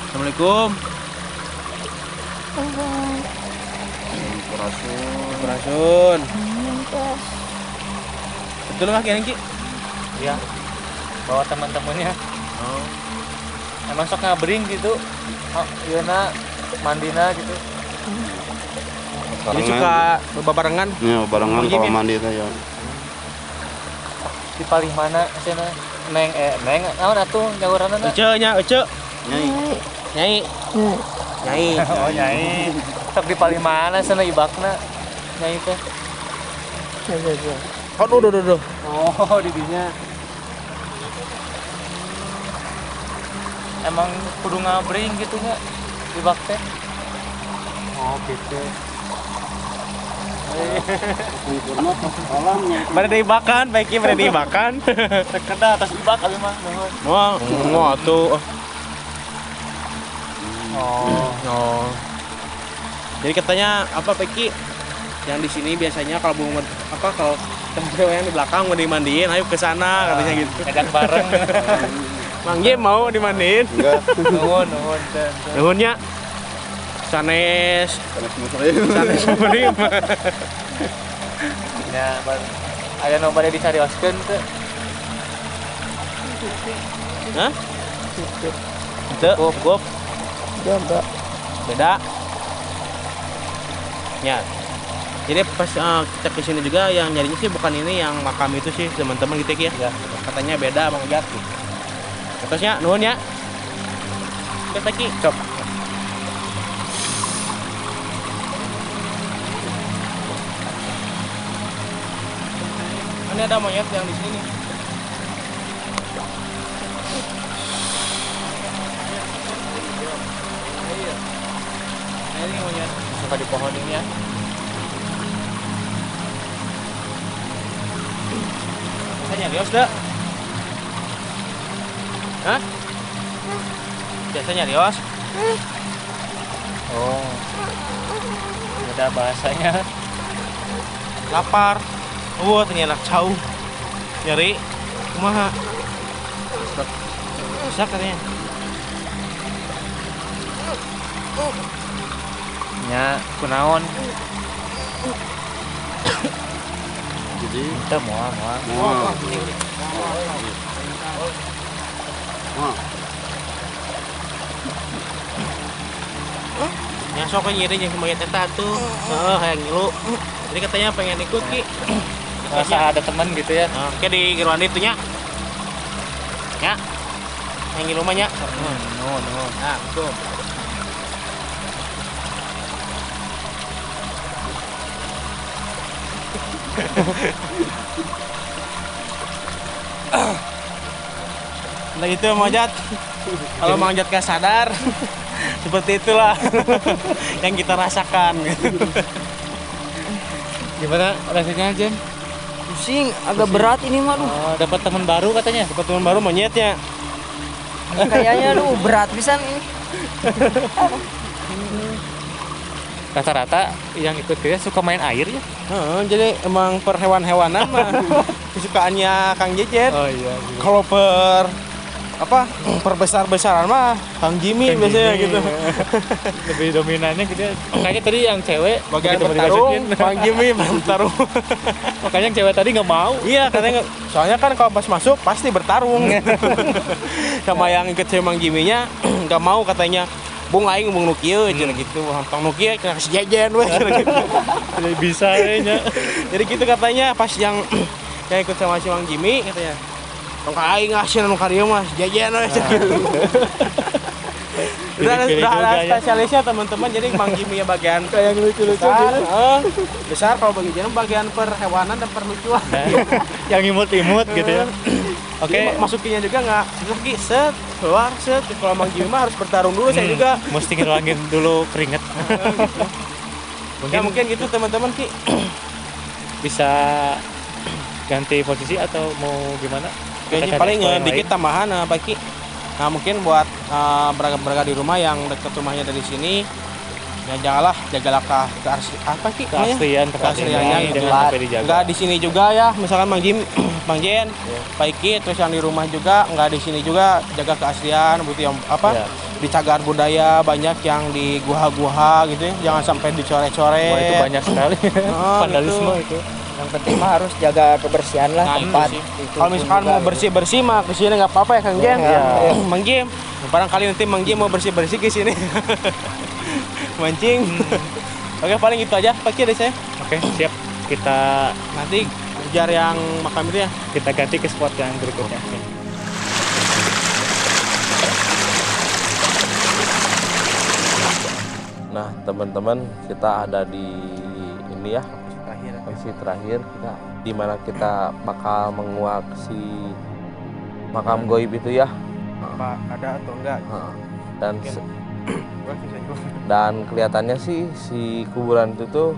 Assalamualaikum. Sampurasun. Betul nggak Ki?
Iya. Bawa teman-temannya. Oh. Emang sok ngabring gitu. Oh, iya mandina gitu.
Jadi suka barengan.
Ya, barengan kalau mandi teh ya.
Di paling mana cenah? Neng naon atuh nyauranana?
Ece.
Nyai.
Nyai.
Oh nyai. Sok di paling mana cenah ibakna? Nyai teh.
Aduh.
Oh, di dinya. Emang kudu ngabring gitu nya ibak teh. Oh, gitu.
Pada diibakan, baiknya pada diibakan.
Tekeda atas ibak abi mah nuhun.
Wah, tuh.
Oh.
Jadi katanya apa Peki? Yang di sini biasanya kalau kalau temen cewek yang di belakang mau dimandiin, ayo ke sana katanya gitu.
Ngajak bareng.
Mang Jim mau dimandiin?
Enggak.
Nuhunnya. Sanes muslim.
Ya, aya nu bade dicarioskeun teh.
Hah? Teu, cukup. Beda. Ya. Jadi pas kita kesini juga yang nyarinya sih bukan ini yang makam itu sih teman-teman gitu ya. Katanya beda Bang Ojat. Terusnya nuhun ya. Kita ki cop. Ini ada monyet yang di sini. Ini monyet suka di pohon ini ya. Biasanya lios dah. Hah? Biasanya lios.
Oh. Beda bahasanya.
Lapar. Ternyata jauh. Nyari. Kumaha? Bisa katanya.
Nya kunaon?
Jadi
Teu moal.
Yang sok nyiri yang monyet eta tuh. Kayak ngilu. Jadi katanya pengen ikut ki.
Rasa ada teman gitu ya.
Oke di Irwandi itu nya. Ya. Yang ngilu mah nya.
Nuhun.
Nah, tuh. Nah itu Mang Ojat. Kalau Mang Ojat gak sadar, seperti itulah yang kita rasakan.
Gimana rasanya, Jen?
Pusing, agak berat ini mah lu.
Oh, dapat teman baru katanya.
Dapat teman baru monyetnya.
Kayaknya lu berat pisan ini.
Rata-rata yang ikut dia suka main air ya?
Jadi emang per hewan-hewanan mah kesukaannya Kang Jejer.
Oh iya.
Kalau perbesar-besaran mah Kang Jimmy biasanya gitu.
Lebih dominannya gitu. Makanya tadi yang cewek
Bagian
begitu
bertarung,
dimasukin.
Kang Jimmy bertarung.
Makanya yang cewek tadi nggak mau.
Iya katanya soalnya kan kalau pas masuk pasti bertarung. Sama yang ikut sama Mang Jimmy-nya nggak mau katanya. Bung aing bung nu kieu cenah gitu. Tong nu kieu cenah sejajan we cenah gitu.
Jadi bisa nya.
Jadi gitu katanya pas yang ikut sama si Mang Jimmy katanya. Tong ka aing ngasih nu ka dieu mah sejajan we cenah gitu. Udah ada spesialisnya teman-teman. Jadi Mang Jimmy ya bagian
Kayak lucu-lucu gitu.
Besar kalau bagian bagian perhewanan dan perlucuan.
Yang imut-imut gitu ya.
Oke, masukinnya juga nggak lagi set keluar set. Kalau Mang Jimmy mah harus bertarung dulu. Saya juga
mesti ngilangin dulu keringet.
Mungkin gitu teman-teman ki.
Bisa ganti posisi atau mau gimana?
Kayaknya paling dikit tambahan apa ki. Nah mungkin buat beragam di rumah yang dekat rumahnya dari sini, ya jagalah keasliannya gitu. Enggak di sini juga ya, misalkan Mang Jen, Pak Iki, terus yang di rumah juga enggak di sini juga jaga keaslian, butuh yang di cagar budaya banyak yang di guha-guha gitu ya, jangan sampai dicoret-coret.
Wah, itu banyak sekali. Vandalisme itu.
Yang penting mah harus jaga kebersihan lah tempat.
Kalau misalkan mau bersih-bersih mah ke sini enggak apa-apa ya Kang Jen. Mang Jen, barangkali nanti Mang Jen mau bersih-bersih ke sini. Mancing. Oke, paling itu aja Pak dari saya.
Oke, siap. Kita
Nanti kejar yang makam itu ya.
kita ganti ke spot yang berikutnya.
Nah teman-teman, kita ada di ini ya,
Terakhir.
posisi terakhir kita, di mana kita bakal menguak si makam goib itu ya.
Apa ada atau enggak?
Dan dan kelihatannya sih si kuburan itu tuh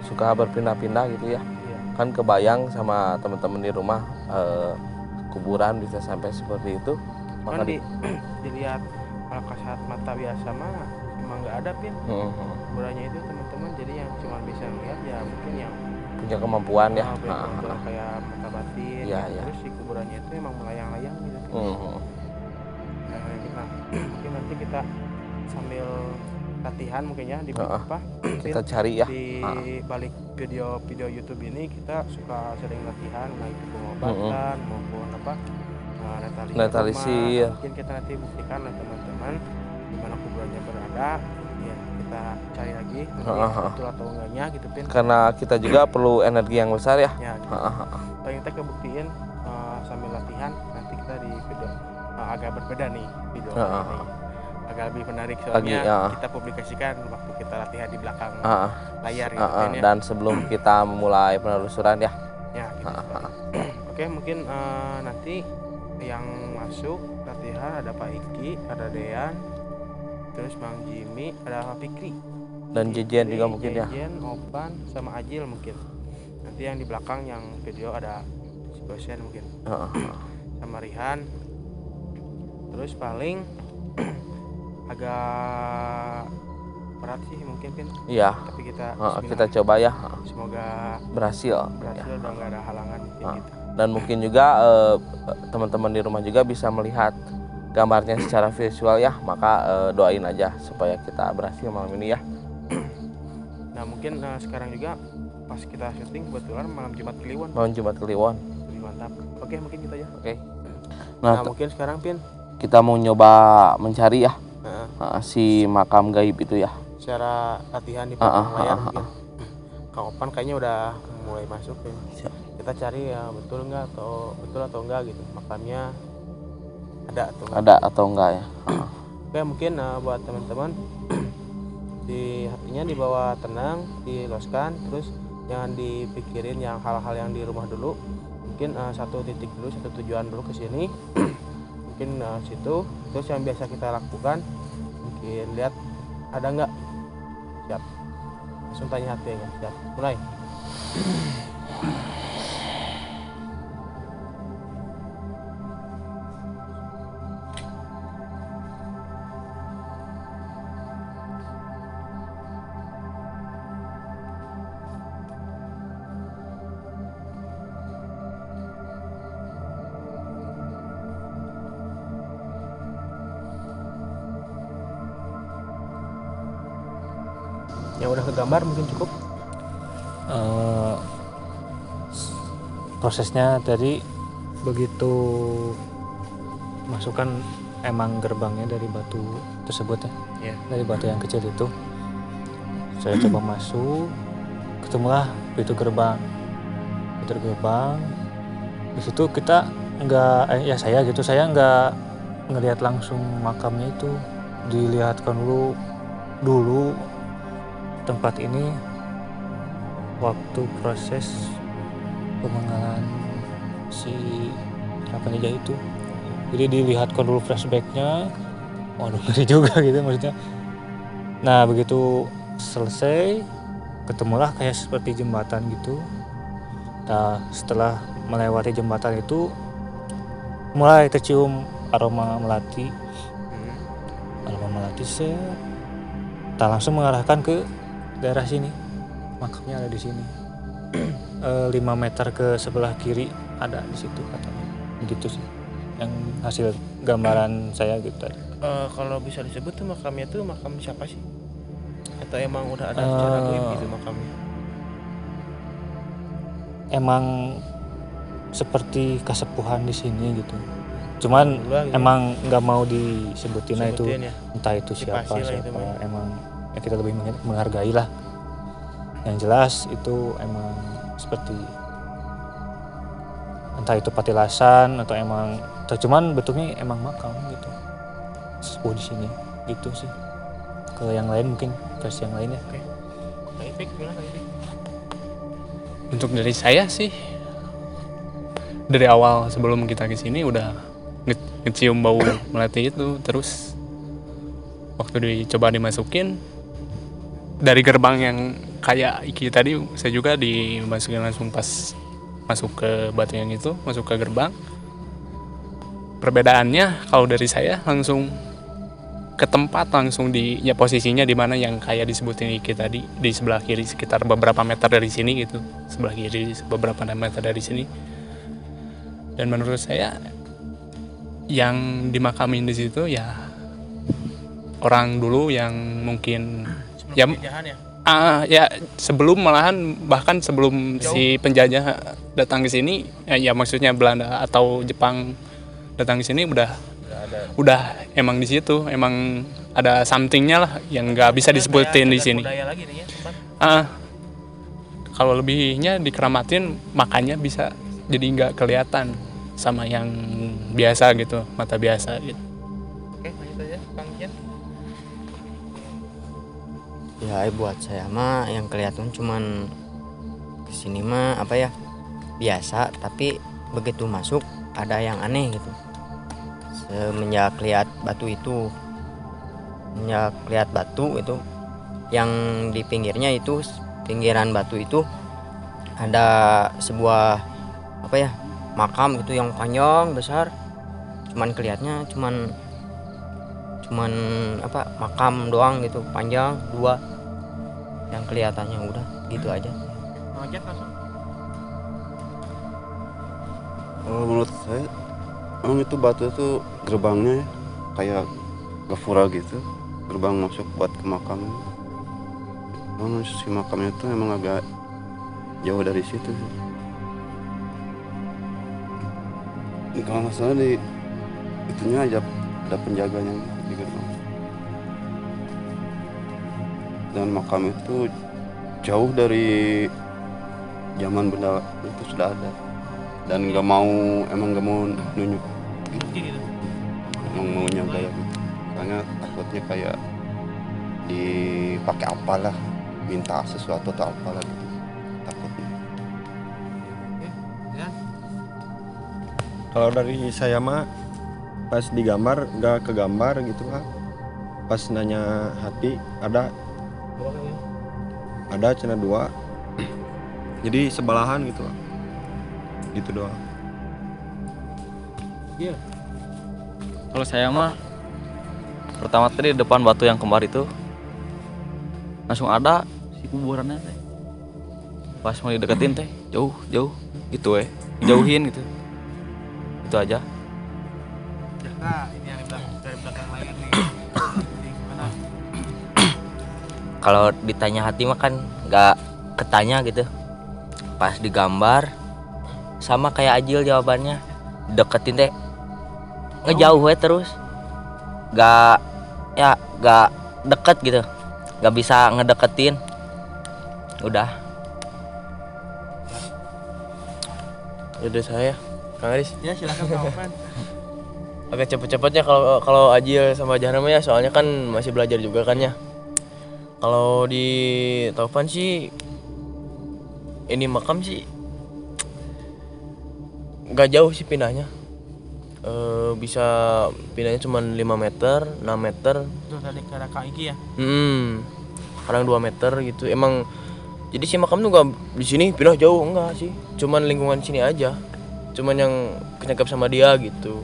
suka berpindah-pindah gitu ya. Kan kebayang sama teman-teman di rumah kuburan bisa sampai seperti itu.
Kan dilihat kalau kasat mata biasa mah emang nggak ada Pin. Kuburannya itu teman-teman, jadi yang cuma bisa melihat ya mungkin yang
punya kemampuan ya.
Kemampuan kayak mata batin.
Iya,
gitu.
iya.
Terus si kuburannya itu emang melayang-layang gitu. Nah, mungkin nanti kita sambil latihan mungkin ya di apa?
Kita cari ya.
Di balik video YouTube ini kita suka sering latihan baik itu pengobatan maupun apa?
Netralisir.
Mungkin kita nanti buktikan lah teman-teman di mana kuburannya berada. Ya, kita cari lagi betul atau enggaknya gitu Pin.
Karena kita juga perlu energi yang besar ya.
Ya, gitu. Paling kita kebuktiin sambil latihan, nanti kita di video agak berbeda nih video ini. Agak lebih menarik soalnya kita publikasikan waktu kita latihan di belakang layar gitu Pin, ya.
Dan sebelum kita memulai penelusuran ya.
Ya, gitu. Oke, mungkin nanti yang masuk latihan ada Pak Iki, ada Dean, terus Mang Jimmy, ada Fikri
dan Jejen juga mungkin ya.
Jejen, Opan, sama Ajil mungkin. Nanti yang di belakang yang video ada si Bosen mungkin. Sama Rihan. Terus paling agak berat sih mungkin Pin.
Iya.
Tapi
kita coba ya.
Semoga
berhasil
ya. Udah nggak ada halangan gitu.
Dan mungkin juga teman-teman di rumah juga bisa melihat gambarnya secara visual ya, maka doain aja supaya kita berhasil malam ini ya.
Nah mungkin sekarang juga pas kita syuting kebetulan malam Jumat Kliwon.
Malam Jumat Kliwon.
Lebih mantap. Oke, mungkin gitu aja.
Oke.
Nah mungkin sekarang Pin
kita mau nyoba mencari ya si makam gaib itu ya.
Secara latihan di belakang layar mungkin. Kang Opan kayaknya udah mulai masuk ya. Kita cari ya betul atau enggak gitu makamnya ada atau enggak
ya.
Oke, mungkin buat teman-teman di hatinya dibawa tenang, diloskan, terus jangan dipikirin yang hal-hal yang di rumah dulu. Mungkin satu titik dulu, satu tujuan dulu ke sini. Mungkin situ, terus yang biasa kita lakukan mungkin lihat ada enggak. Siap. Langsung tanya hatinya. Siap. Mulai. Yang udah kegambar mungkin cukup.
Prosesnya tadi begitu masukkan emang gerbangnya dari batu tersebut ya, dari batu yang kecil itu. Saya coba masuk, ketemulah pintu gerbang. Di situ kita saya nggak ngelihat langsung makamnya itu, dilihatkan dulu tempat ini waktu proses pemanggalan si penjajah itu. Jadi dilihatkan dulu flashbacknya, waduh ngeri juga gitu maksudnya. Nah begitu selesai, ketemulah kayak seperti jembatan gitu. Nah setelah melewati jembatan itu mulai tercium aroma melati. Tak langsung mengarahkan ke daerah sini, makamnya ada di sini. 5 meter ke sebelah kiri ada di situ katanya, begitu sih yang hasil gambaran saya gitu tadi.
Kalau bisa disebut tuh makamnya tuh makam siapa sih? Atau emang udah ada secara gaib gitu makamnya?
Emang seperti kesepuhan di sini gitu. Cuman gitu. Emang nggak mau disebutin itu ya? Entah itu siapa itu, emang ya kita lebih menghargai lah Yang jelas itu emang seperti entah itu patilasan atau emang cuman bentuknya emang makam gitu. Sepuh di sini gitu sih. Ke yang lain mungkin versi yang lainnya.
Oke. Gimana Ifik?
Untuk dari saya sih dari awal sebelum kita kesini udah ngecium bau melati itu, terus waktu dicoba dimasukin dari gerbang yang kayak Iki tadi, saya juga dimasukin langsung pas masuk ke batu yang itu, masuk ke gerbang. Perbedaannya kalau dari saya langsung ke tempat, langsung di ya posisinya di mana yang kayak disebutin Iki tadi, di sebelah kiri sekitar beberapa meter dari sini gitu, sebelah kiri beberapa meter dari sini. Dan menurut saya yang dimakamin di situ ya orang dulu yang mungkin ya sebelum, malahan bahkan sebelum si penjajah datang ke sini, ya maksudnya Belanda atau Jepang datang ke sini udah emang di situ emang ada somethingnya lah yang nggak bisa disebutin di sini. Kalau lebihnya dikeramatin makanya bisa jadi nggak kelihatan sama yang biasa gitu, mata biasa gitu.
Oke, lanjut aja Kang Kian.
Ya buat saya mah yang kelihatan cuman kesini mah apa ya biasa, tapi begitu masuk ada yang aneh gitu. Semenjak lihat batu itu, yang di pinggirnya itu, pinggiran batu itu ada sebuah apa ya makam gitu yang panjang besar, cuman kelihatannya cuman apa makam doang gitu, panjang dua yang kelihatannya, udah gitu aja.
Lanjut langsung.
Menurut saya emang itu batu itu gerbangnya kayak gapura gitu, gerbang masuk buat ke makam. Emang si makamnya itu emang agak jauh dari situ sih. Kalau nggak salah di itunya aja ada penjaganya di gerbang. Dan makam itu jauh dari zaman benda itu sudah ada. Dan nggak mau nunjuk gitu. Emang maunya gaya gitu. Soalnya takutnya kayak dipakai apalah, minta sesuatu atau apalah gitu. Takutnya.
Kalau dari saya mah pas digambar nggak kegambar gitu kan. Pas nanya hati ada cina dua. Jadi sebelahan gitu lah. Gitu doang.
Iya.
Kalau saya mah pertama tadi di depan batu yang kembar itu langsung ada si kuburannya teh. Pas mau dideketin teh jauh gitu jauhin gitu. Itu aja.
Nah, ini yang dari belakang layar nih. Gimana?
Kalau ditanya hati mah kan nggak ketanya gitu. Pas digambar sama kayak Ajil jawabannya, deketin teh ngejauh terus, nggak deket gitu, nggak bisa ngedeketin. Udah.
Udah saya, Kang Aris.
Ya silakan Kang Opan.
Agak cepet-cepetnya kalau Ajil sama Jahram ya, soalnya kan masih belajar juga kan ya. Kalau di Taufan sih ini makam sih nggak jauh sih pindahnya. Bisa pindahnya cuma 5 meter, 6 meter.
Itu tadi ke arah Kang Iki ya?
Kadang 2 meter gitu. Emang jadi si makam tuh nggak di sini pindah jauh, enggak sih. Cuman lingkungan sini aja. Cuman yang kenyangkap sama dia gitu.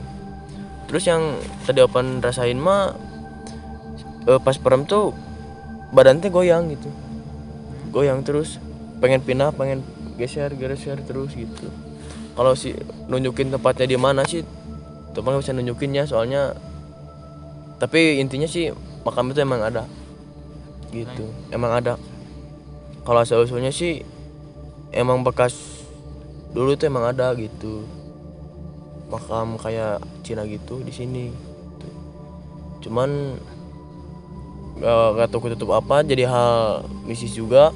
Terus yang tadi Opan rasain mah pas perem tuh badan teh goyang gitu. Goyang terus, pengen pindah, pengen geser terus gitu. Kalau si nunjukin tempatnya di mana sih, Topan nggak bisa nunjukinnya soalnya. Tapi intinya sih makam itu emang ada, gitu. Emang ada. Kalau asal-usulnya sih emang bekas dulu tuh emang ada gitu. Makam kayak Cina gitu di sini. Gitu. Cuman gak tahu tutup apa, jadi hal mistis juga.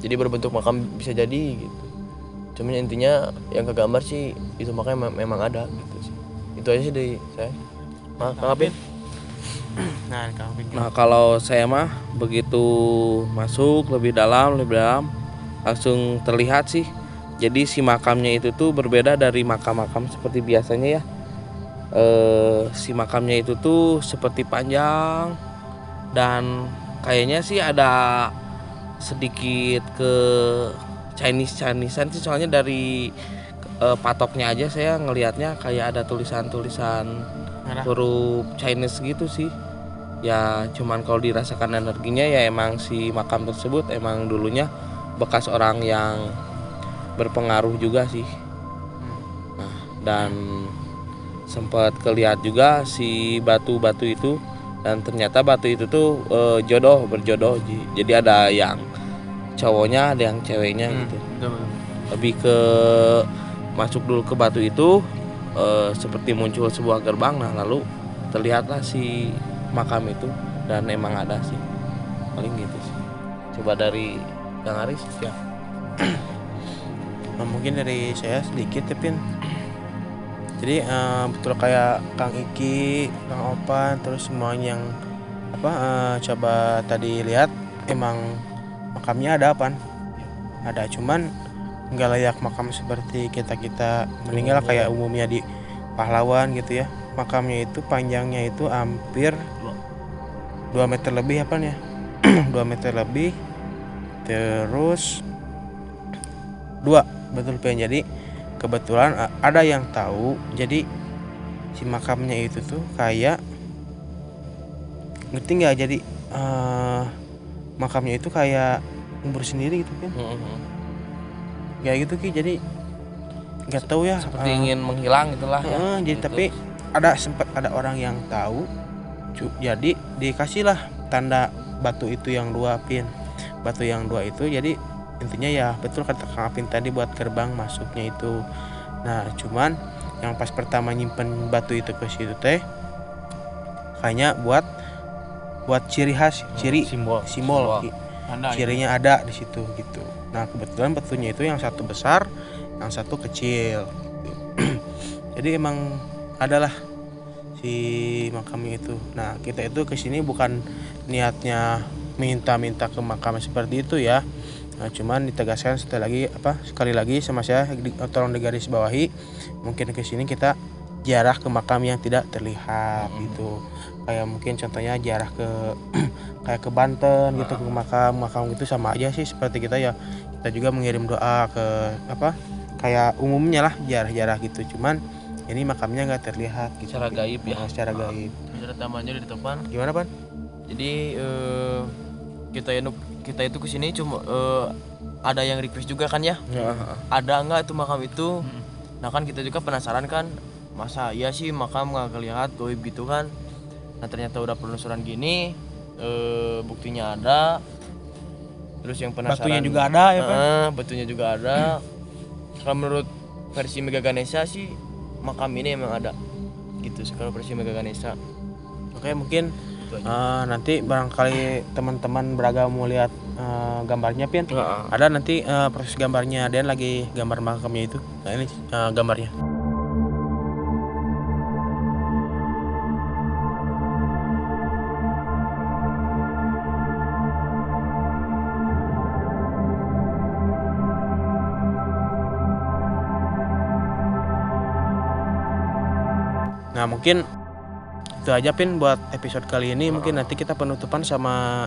jadi berbentuk makam bisa jadi gitu. Cuman intinya yang kegambar sih itu makanya memang ada gitu sih. Itu aja sih dari saya. Kang Apin.
Nah kalau saya mah begitu masuk lebih dalam langsung terlihat sih. Jadi si makamnya itu tuh berbeda dari makam-makam seperti biasanya ya. Si makamnya itu tuh seperti panjang dan kayaknya sih ada sedikit ke Chinese-Chinesean sih, soalnya dari patoknya aja saya ngelihatnya kayak ada tulisan-tulisan huruf Chinese gitu sih. Ya cuman kalau dirasakan energinya ya emang si makam tersebut emang dulunya bekas orang yang berpengaruh juga sih. Nah, dan sempat kelihat juga si batu-batu itu, dan ternyata batu itu tuh berjodoh. Jadi ada yang cowoknya, ada yang ceweknya gitu. Lebih ke masuk dulu ke batu itu seperti muncul sebuah gerbang, nah lalu terlihatlah si makam itu dan emang ada sih. Paling gitu sih. Coba dari Kang Aris ya.
Mungkin dari saya sedikit ya Pin. Jadi betul kayak Kang Iki, Kang Opan, terus semuanya yang coba tadi lihat, emang makamnya ada apa? Ada, cuman nggak layak makam seperti kita meninggal kayak umumnya di pahlawan gitu ya. Makamnya itu panjangnya itu hampir 2 meter lebih apa nih? 2 meter lebih, terus 2 betul Pin. Jadi kebetulan ada yang tahu, jadi si makamnya itu tuh kayak, ngerti nggak, jadi makamnya itu kayak ngubur sendiri gitu kan. Kayak gitu Ki, jadi nggak tahu ya,
seperti ingin menghilang gitulah ya.
Jadi
gitu.
Tapi sempat ada orang yang tahu, jadi dikasihlah tanda batu itu yang 2 Pin. Batu yang 2 itu jadi intinya ya betul kata Kang Apin tadi buat gerbang masuknya itu. Nah cuman yang pas pertama nyimpen batu itu ke situ teh kayaknya buat ciri khas, simbol cirinya ada di situ gitu. Nah kebetulan batunya itu yang satu besar, yang satu kecil. Jadi emang adalah si makamnya itu. Nah kita itu kesini bukan niatnya minta ke makam seperti itu ya. Nah, cuman ditegaskan sekali lagi sama saya, tolong digaris bawahi, mungkin ke sini kita ziarah ke makam yang tidak terlihat gitu. Kayak mungkin contohnya ziarah ke kayak ke Banten gitu, ke makam gitu sama aja sih seperti kita ya. Kita juga mengirim doa ke kayak umumnya lah ziarah gitu. Cuman ini makamnya nggak terlihat gitu.
Secara gaib ya.
Secara gaib.
Bisa tambahannya di depan.
Gimana Pan?
Jadi kita itu kesini cuma ada yang request juga kan ya, ada nggak itu makam itu. Nah kan kita juga penasaran kan, masa iya sih makam nggak kelihatan goib gitu kan. Nah ternyata udah penelusuran gini, buktinya ada. Terus yang penasaran,
batunya juga ada ya Pak?
Batunya juga ada. Kalau menurut versi Mega Ganesha sih makam ini emang ada gitu sih kalau versi Mega Ganesha.
Oke, mungkin nanti barangkali teman-teman beragam mau lihat gambarnya Pian. Ada nanti proses gambarnya, dan lagi gambar makamnya itu. Nah ini gambarnya. Nah mungkin itu aja Pin buat episode kali ini. Mungkin nanti kita penutupan sama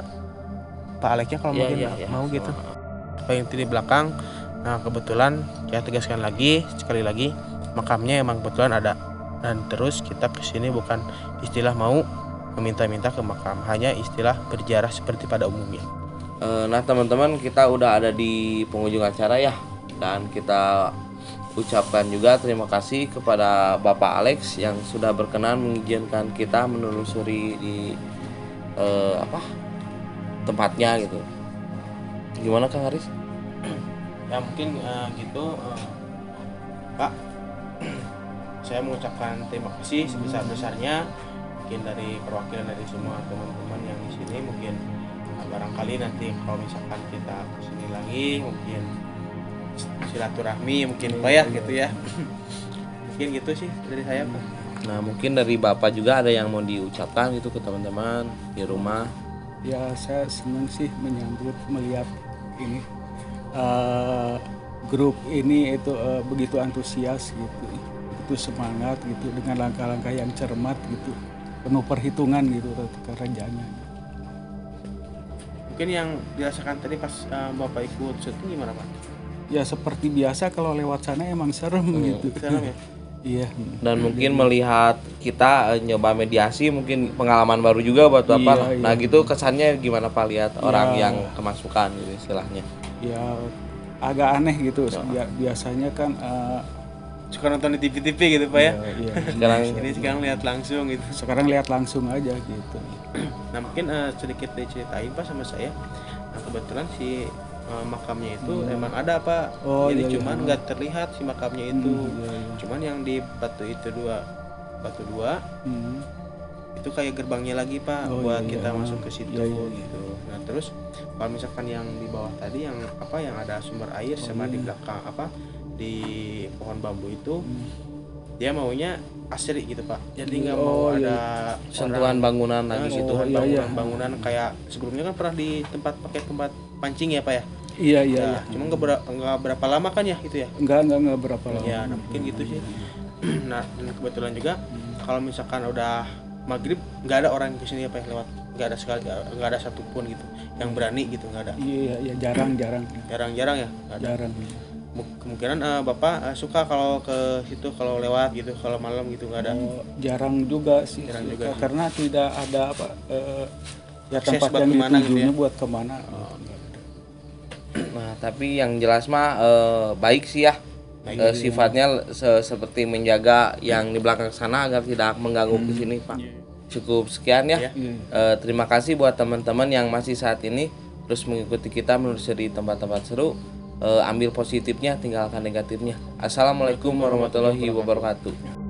Pak Aleknya kalau mungkin mau gitu. Paling di belakang. Nah kebetulan saya tegaskan lagi sekali lagi, makamnya emang kebetulan ada, dan terus kita kesini bukan istilah mau meminta-minta ke makam, hanya istilah berziarah seperti pada umumnya.
Nah teman-teman, kita udah ada di penghujung acara ya, dan kita ucapkan juga terima kasih kepada Bapak Alex yang sudah berkenan mengizinkan kita menelusuri di tempatnya gitu. Gimana Kang Haris?
Ya mungkin gitu Pak, saya mengucapkan terima kasih sebesar-besarnya mungkin dari perwakilan dari semua teman-teman yang di sini. Mungkin barangkali nanti kalau misalkan kita kesini lagi mungkin silaturahmi mungkin Pak ya gitu ya. Mungkin gitu sih dari saya Pak.
Nah mungkin dari Bapak juga ada yang mau diucapkan gitu ke teman-teman di rumah.
Ya saya senang sih melihat ini grup ini itu begitu antusias gitu, itu semangat gitu dengan langkah-langkah yang cermat gitu, penuh perhitungan gitu kerjanya.
Mungkin yang dirasakan tadi pas Bapak ikut syuting gimana Pak?
Ya seperti biasa kalau lewat sana emang serem gitu.
Serem ya?
Iya.
Dan mungkin melihat kita nyoba mediasi mungkin pengalaman baru juga buat Bapak. Nah gitu kesannya gimana Pak lihat orang yang kemasukan gitu istilahnya?
Ya agak aneh gitu. Biasanya kan
suka nonton di TV-TV gitu Pak ya?
Iya.
Sekarang lihat langsung gitu.
Sekarang lihat langsung aja gitu.
Nah mungkin sedikit diceritain Pak sama saya. Nah kebetulan si makamnya itu emang ada Pak. Jadi cuman nggak terlihat si makamnya itu. Cuman yang di batu dua itu kayak gerbangnya lagi Pak buat kita masuk ke situ gitu. Nah terus kalau misalkan yang di bawah tadi yang ada sumber air sama di belakang di pohon bambu itu dia maunya asri gitu Pak. Jadi nggak mau ada
sentuhan bangunan lagi gitu.
Bangunan kayak sebelumnya kan pernah di tempat pancing ya Pak ya.
Iya.
Cuma nggak berapa lama kan ya itu ya?
Enggak berapa lama.
Ya, nah mungkin gitu sih. Nah dan kebetulan juga kalau misalkan udah maghrib nggak ada orang kesini apa ya lewat, nggak ada satupun gitu yang berani gitu, nggak ada.
Iya jarang
ya.
Jarang.
Kemungkinan Bapak suka kalau ke situ kalau lewat gitu kalau malam gitu nggak ada.
Jarang juga sih. Karena tidak ada tempat yang ditujunya gitu buat kemana.
Nah tapi yang jelas mah baik sih ya. Sifatnya seperti menjaga yang di belakang sana agar tidak mengganggu ke sini Pak. Cukup sekian ya. Terima kasih buat teman-teman yang masih saat ini terus mengikuti kita menelusuri tempat-tempat seru. Ambil positifnya, tinggalkan negatifnya. Assalamualaikum warahmatullahi wabarakatuh.